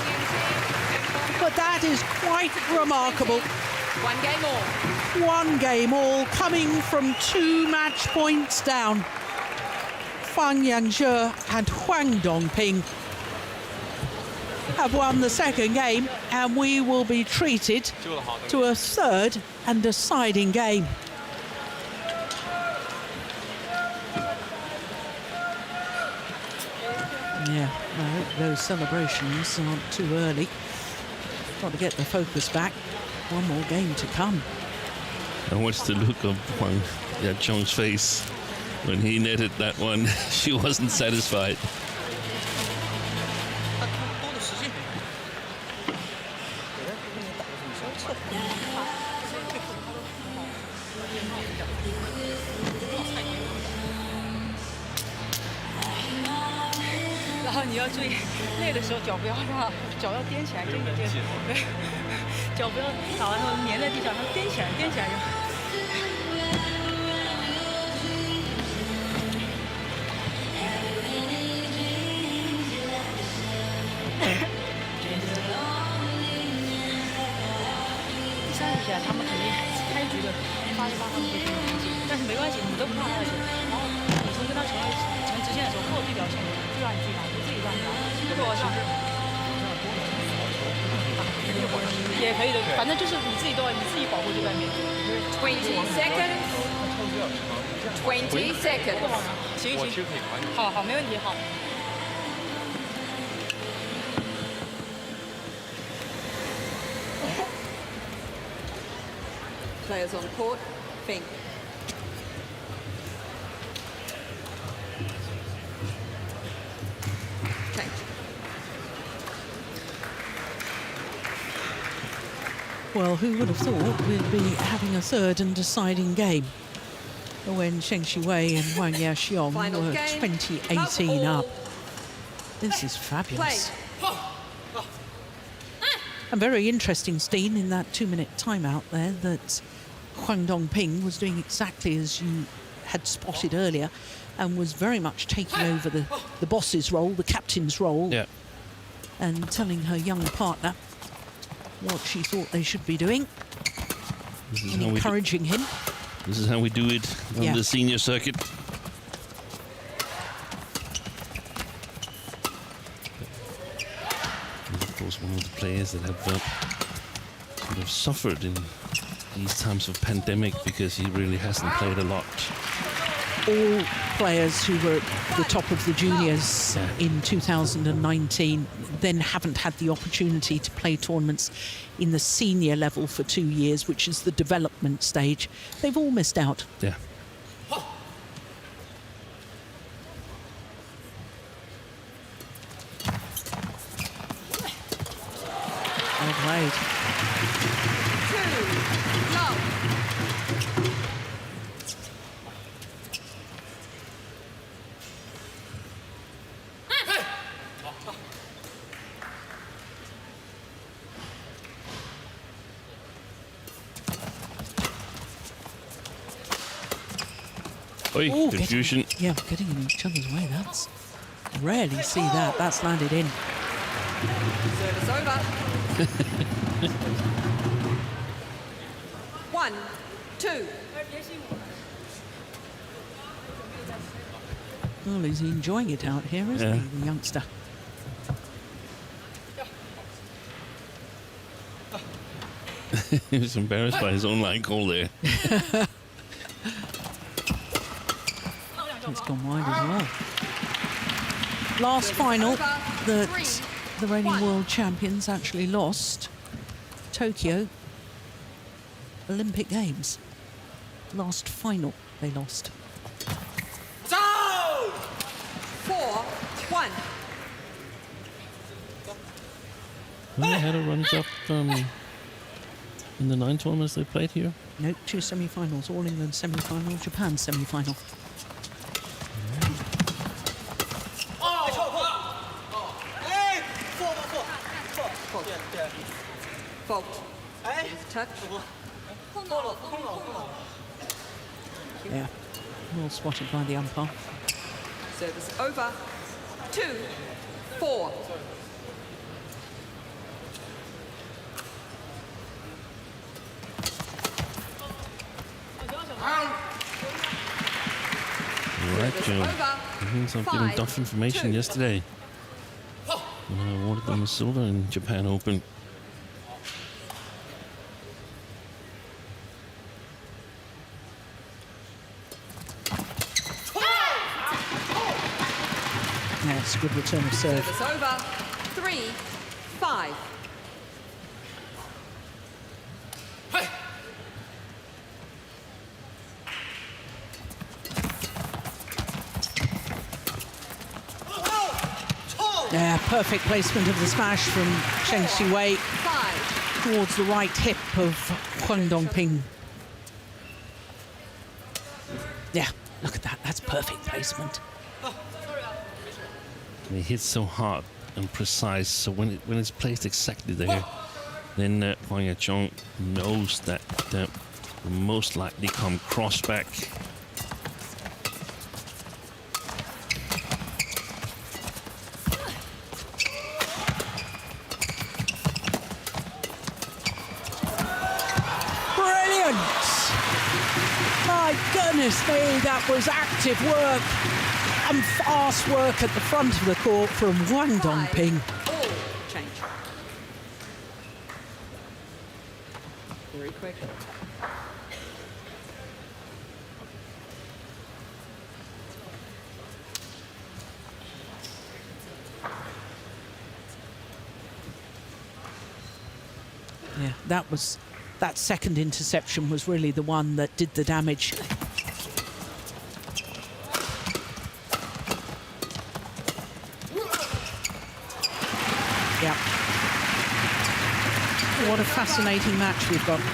But that is quite remarkable. 1 game all. 1 game all coming from 2 match points down. Feng Yangzhe and Huang Dongping have won the 2nd game, and we will be treated to a 3rd and deciding game. Yeah, I hope those celebrations aren't too early. Got to get the focus back. 1 more game to come. And what's the look of Huang Chong's face when he netted that one? She wasn't satisfied. seconds. 20 seconds. 好，没问题，好。 Players on court. Feng. Change. Well, who would have thought we'd be having a 3rd and deciding game when Zheng Shiwei and Wang Yaxiong Final were game. 20-18 up. This is fabulous. And very interesting, Steen, in that 2-minute timeout there, that Huang Dongping was doing exactly as you had spotted earlier and was very much taking over the boss's role, the captain's role, Yeah. and telling her young partner what she thought they should be doing and encouraging him. This is how we do it on the senior circuit. He's of course one of the players that have sort of suffered in these times of pandemic because he really hasn't played a lot. All players who were at the top of the juniors in 2019 then haven't had the opportunity to play tournaments in the senior level for 2 years, which is the development stage. They've all missed out. Yeah. Well played. 2 love. Oi, Ooh, confusion. Getting in each other's way. That's rarely see that. That's landed in. Service over. 1, 2. Well, he's enjoying it out here, isn't he, the youngster? He was embarrassed by his own line call there. It's gone wide as well. Last final that the reigning world champions actually lost. Tokyo Olympic Games. Last final they lost. 4-1. Well, they had a runs up in the 9 tournaments they played here. Nope, 2 semi-finals. All England semi-final, Japan semi-final. Fault. Touch. Yeah, well spotted by the umpire. Service over. 2-4. All right, Joe. I've given Duff information yesterday when I awarded them a silver in Japan Open. Yeah, it's a good return of serve. Service over. 3-5. Yeah, perfect placement of the smash from Chen Xiwei 5. towards the right hip of Huang Dongping. Yeah, look at that. That's perfect placement. And it hits so hard and precise, so when it's placed exactly there, then Huang Yachong knows that will most likely come cross back. My goodness me, that was active work and fast work at the front of the court from Huang Dongping. All change. Very quick. Yeah, that second interception was really the one that did the damage. Yeah. What a fascinating match we've got. 6-5.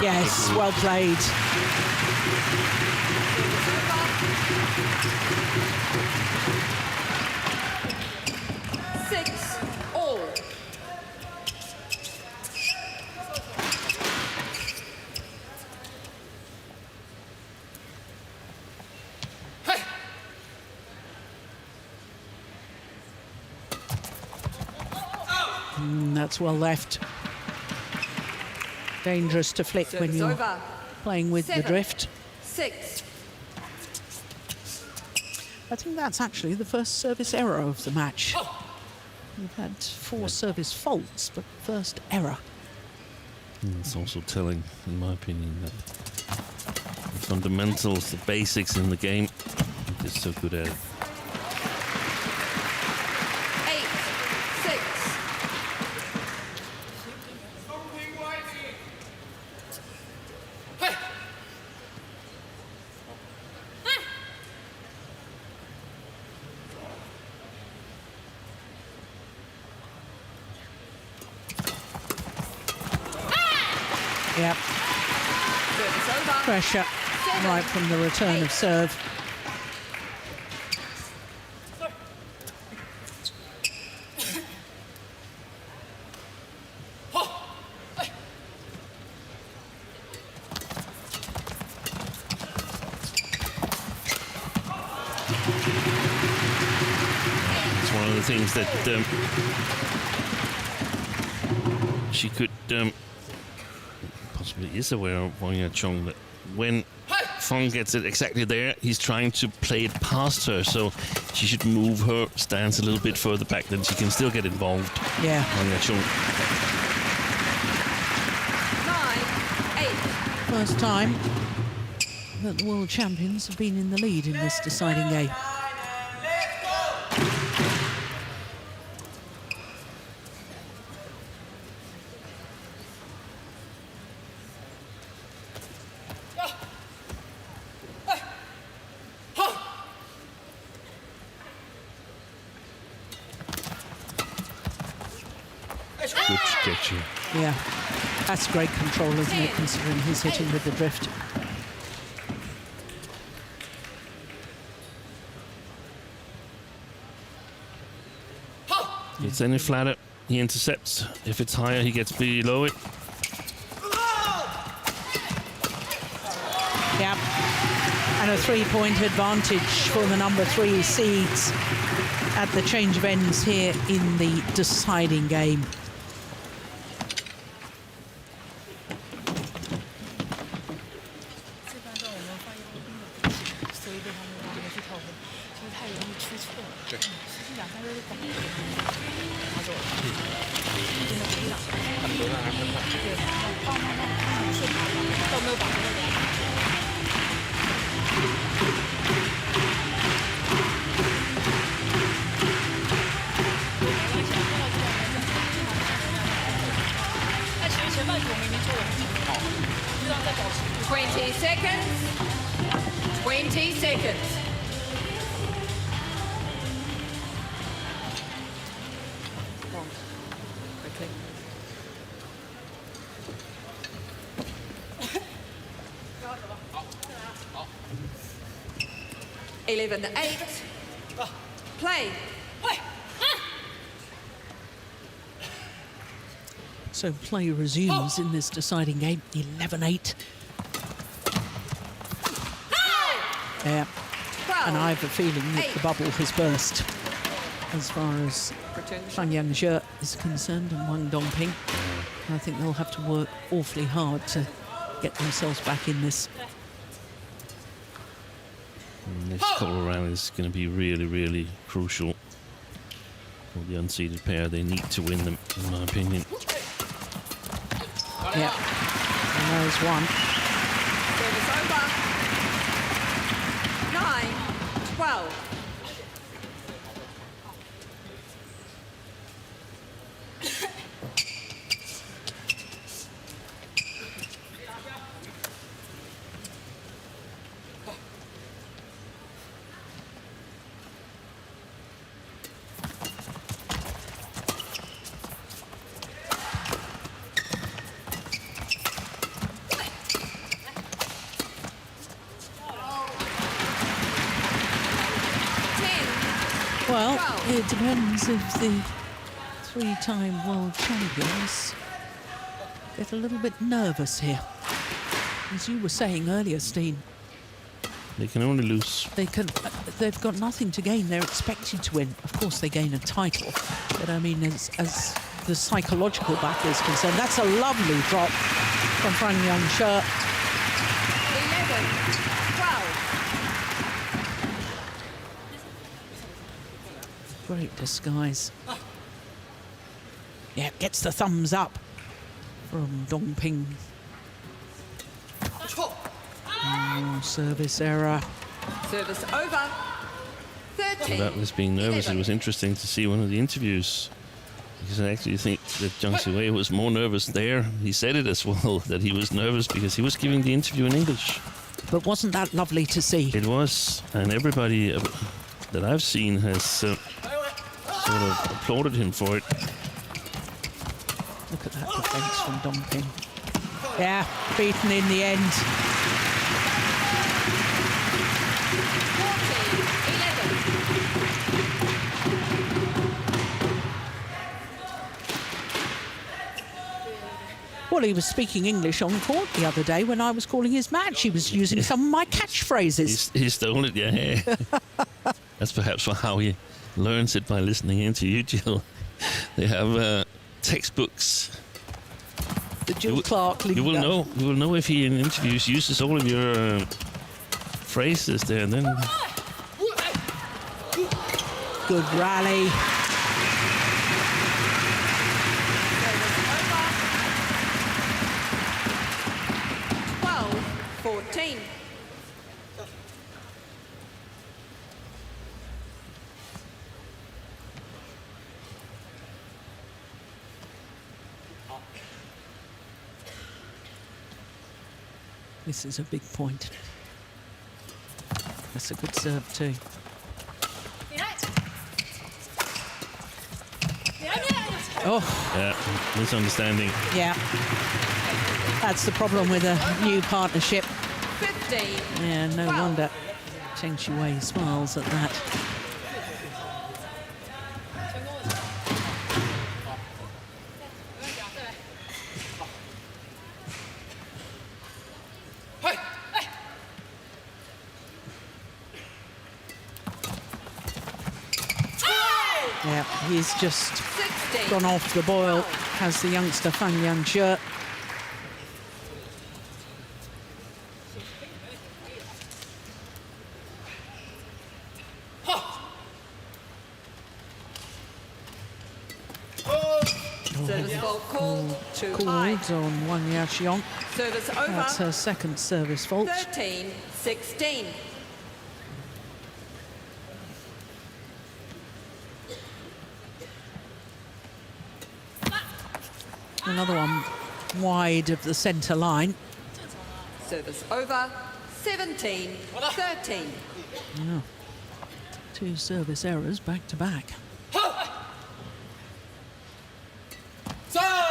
Yes, well played. Six all. That's well left. Dangerous to flick when you're playing with the drift. 6. I think that's actually the first service error of the match. We've had 4 service faults, but first error. It's also telling, in my opinion, that the fundamentals, the basics in the game, they're so good at it. 8-6. Yep. Pressure right from the return of serve. things that she could possibly is aware of Huang Yaqiong, that when Feng gets it exactly there, he's trying to play it past her, so she should move her stance a little bit further back, then she can still get involved. Yeah. Huang Yaqiong. 9-8. First time that the world champions have been in the lead in this deciding game. Good trajectory. Yeah, that's great control, isn't it, considering he's hitting with the drift. If it's any flatter, he intercepts. If it's higher, he gets below it. Yeah, and a 3-point advantage for the number 3 seeds at the change of ends here in the deciding game. Okay. 11-8. Play. So play resumes in this deciding game, 11-8. Yeah, and I have a feeling that the bubble has burst as far as Feng Yangzhe is concerned and Wang Dongping. I think they'll have to work awfully hard to get themselves back in this. And this couple of rounds is going to be really, really crucial for the unseeded pair. They need to win them, in my opinion. Yeah, and there's one. Service over. 9-12. Well, it depends if the 3-time world champions get a little bit nervous here. As you were saying earlier, Steen, They can only lose. they've got nothing to gain. They're expected to win. Of course, they gain a title. But I mean, as the psychological battle is concerned, that's a lovely drop from Feng Yangzhe. 11-12. Great disguise. Yeah, gets the thumbs up from Dongping. Oh, service error. Service over. 13. So that was being nervous. It was interesting to see one of the interviews, because I actually think that Zheng Siwei was more nervous there. He said it as well, that he was nervous because he was giving the interview in English. But wasn't that lovely to see? It was, and everybody that I've seen has sort of applauded him for it. Look at that defence from Dongping. Yeah, beaten in the end. 14-11. Well, he was speaking English on court the other day when I was calling his match. He was using some of my catchphrases. He stole it, yeah. That's perhaps how he learns it by listening into you, Jill. They have textbooks. The Jill Clark You will lingo. know. You will know if he in interviews uses all of your phrases there. And then Good rally. Over. 12-14. This is a big point. That's a good serve too. Oh, yeah, misunderstanding. yeah. That's the problem with a new partnership. 15. Yeah, no 12. wonder Zheng Shuwei smiles at that. Yeah, he's just 16. gone off the boil, has the youngster Feng Yanxue. Service fault called too high. Called on Huang Yaxiong. Service That's over. her second service fault. 13-16. Another one wide of the centre line. Service over. 17-13. Yeah. Two service errors back to back.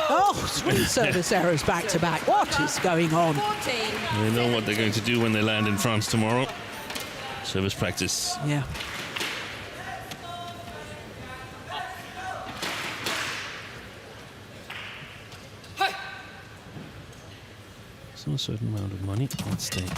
Oh, three service errors back to back. What is going on? 14. They know what they're going to do when they land in France tomorrow. Service practice. Yeah. So a certain amount of money at stake.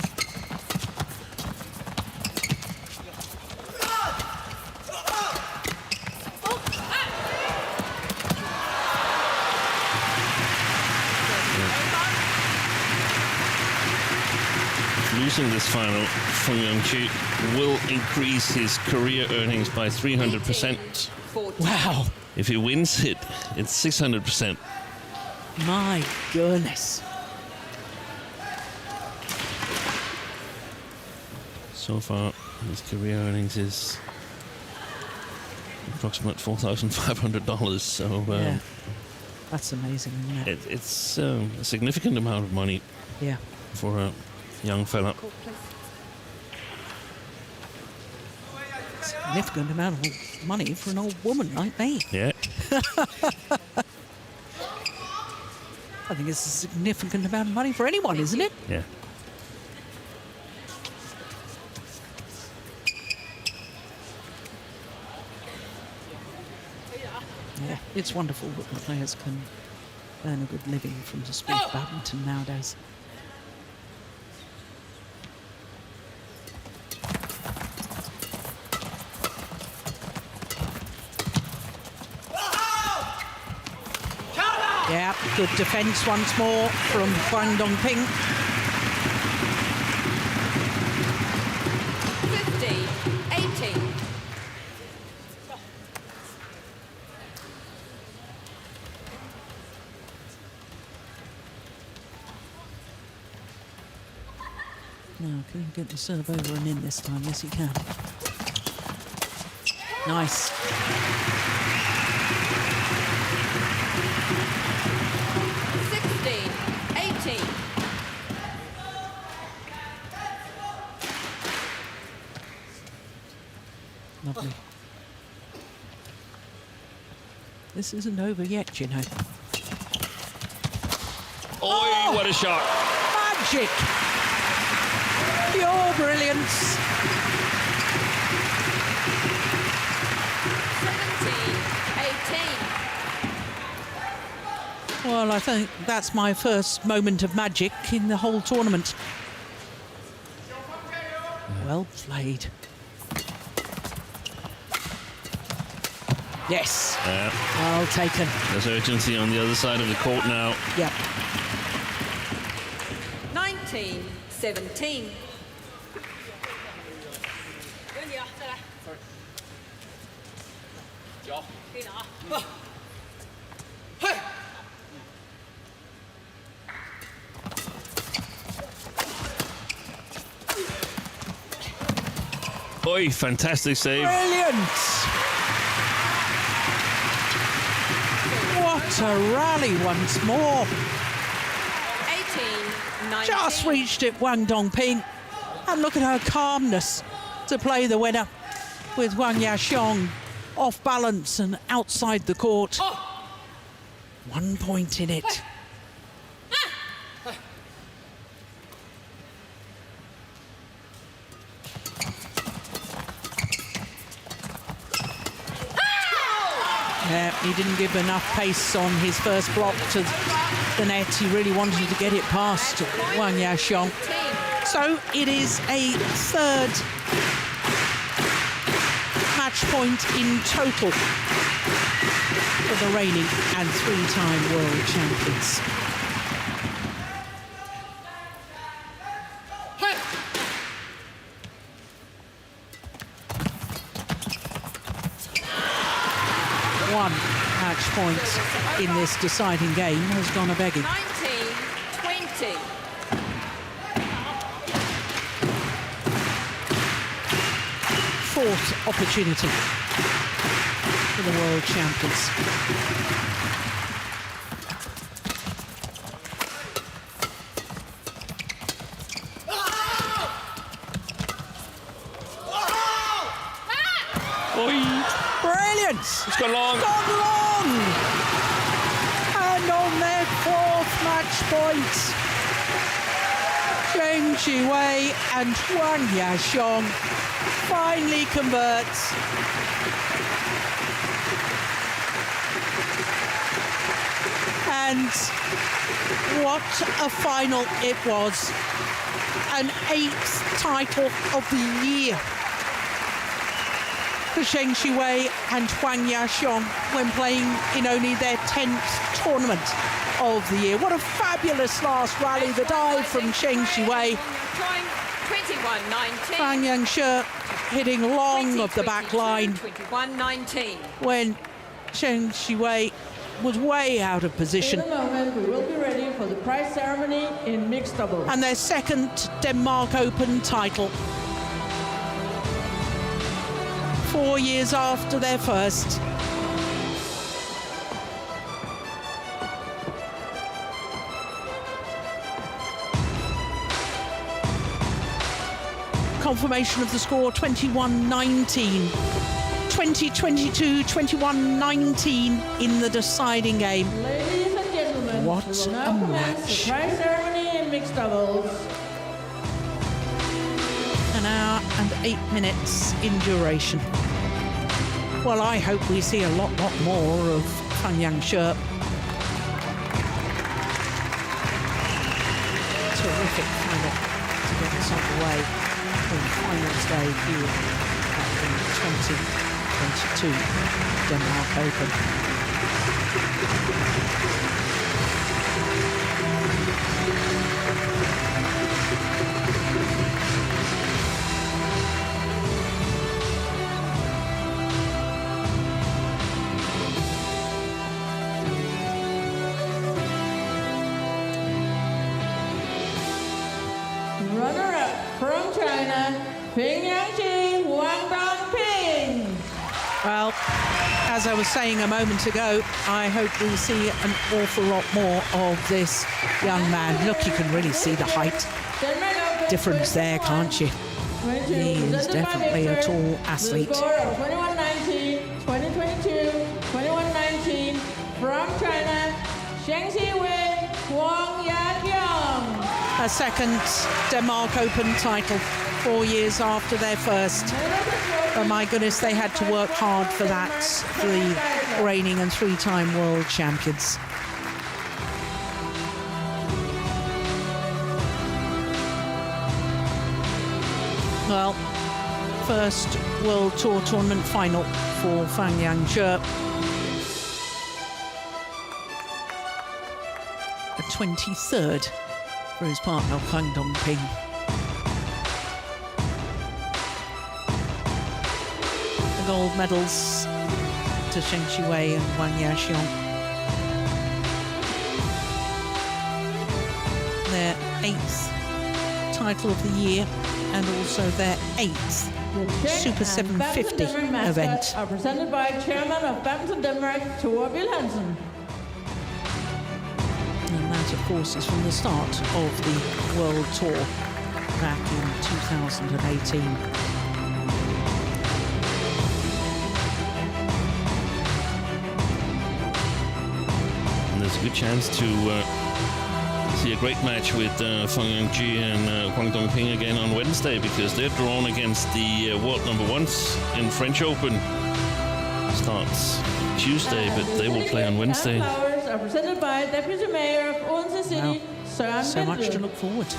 Losing this final, Feng Yanxue will increase his career earnings by 300%. 14. Wow. If he wins it, it's 600%. My goodness. So far, his career earnings is approximate $4,500. So Yeah. That's amazing, isn't it? it's a significant amount of money Yeah. for a young fella. Call, please. Significant amount of money for an old woman like me. Yeah. I think it's a significant amount of money for anyone, isn't it? Yeah. Yeah. It's wonderful that the players can earn a good living from the sport of badminton nowadays. Yeah, good defence once more from Huang Dongping. 50-18. Now, can you get the serve over and in this time? Yes, you can. Nice. 16-18. Lovely. This isn't over yet, you know. Oh, what a shot! Magic! Pure brilliance. 17-18. Well, I think that's my first moment of magic in the whole tournament. Well played. Yes. Well taken. There's urgency on the other side of the court now. Yep. 19-17. Oi, fantastic save. Brilliant. What a rally once more. 18-19. Just reached it, Wang Dongping. And look at her calmness to play the winner with Huang Yaxiong off balance and outside the court. 1 point in it. Yeah, he didn't give enough pace on his first block to the net. He really wanted to get it past Huang Yaxiong. So it is a third match point in total for the reigning and three-time world champions. One match point in this deciding game has gone a-begging. 19-20. Fourth opportunity for the world champions. Brilliant! It's gone long. Gone long! And on their fourth match point, Zheng Shiwei and Huang Yaxiong finally converts. And what a final it was. An 8th title of the year for Zheng Shiwei and Huang Yaxiong when playing in only their 10th tournament of the year. What a fabulous last rally. The dive from Zheng Shiwei. 21-19. Feng Yangshe hitting long of the back line 21-19. when Zheng Shiwei was way out of position. In a moment, we will be ready for the prize ceremony in mixed doubles. And their second Denmark Open title. 4 years after their first. Confirmation of the score, 21-19. 2022, 21-19 in the deciding game. Ladies and gentlemen, What we will a now commence match. the prize ceremony in mixed doubles. An hour and 8 minutes in duration. Well, I hope we see a lot more of Feng Yangshe. Terrific final to get us underway for the finals day here at the 2022 Denmark Open. Runner-up from China, Feng Huang Dongping. Well, as I was saying a moment ago, I hope we see an awful lot more of this young man. Look, you can really see the height difference there, can't you? He is definitely a tall athlete. The score of 21-19, 2022, 21-19 from China, Zheng Shiwei, Huang Yaxiong. A second Denmark Open title 4 years after their first. Oh my goodness, they had to work hard for that, the reigning and three-time world champions. Well, first World Tour tournament final for Feng Yanzhe. A 23rd for his partner Huang Dongping. The gold medals to Zheng Qiwei and Wang Yaxiong. Their 8th title of the year and also their 8th Super 750 event. Are presented by Chairman of Badminton Denmark, Thor Wilhelmsen. And that, of course, is from the start of the World Tour back in 2018. And there's a good chance to see a great match with Feng Yanzhe and Huang Dongping again on Wednesday, because they're drawn against the world number ones in French Open. Starts Tuesday, but they will play on Wednesday. Flowers are presented by Deputy Mayor of Odense City, Søren So much Bendel. to look forward to.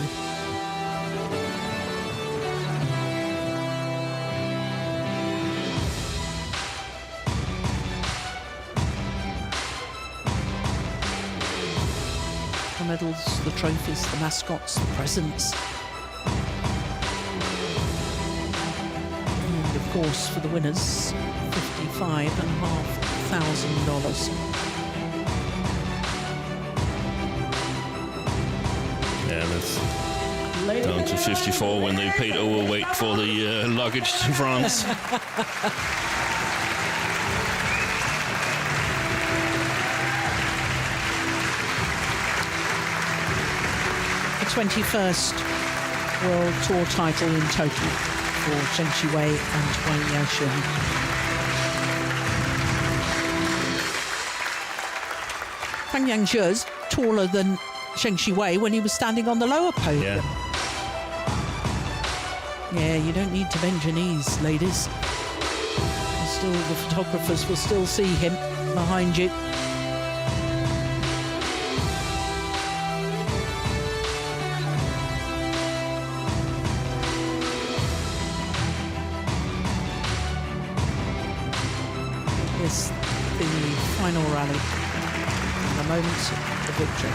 The medals, the trophies, the mascots, the presents. And of course, for the winners, $55,500. Yeah, that's down to 54 when they paid overweight for the luggage to France. The 21st World Tour title in total for Zheng Qiwei and Wang Yaxiong. Feng Yanzhe's taller than Zheng Qiwei when he was standing on the lower podium. Yeah, you don't need to bend your knees, ladies. Still, the photographers will still see him behind you. Yes, the final rally, and the moment of victory.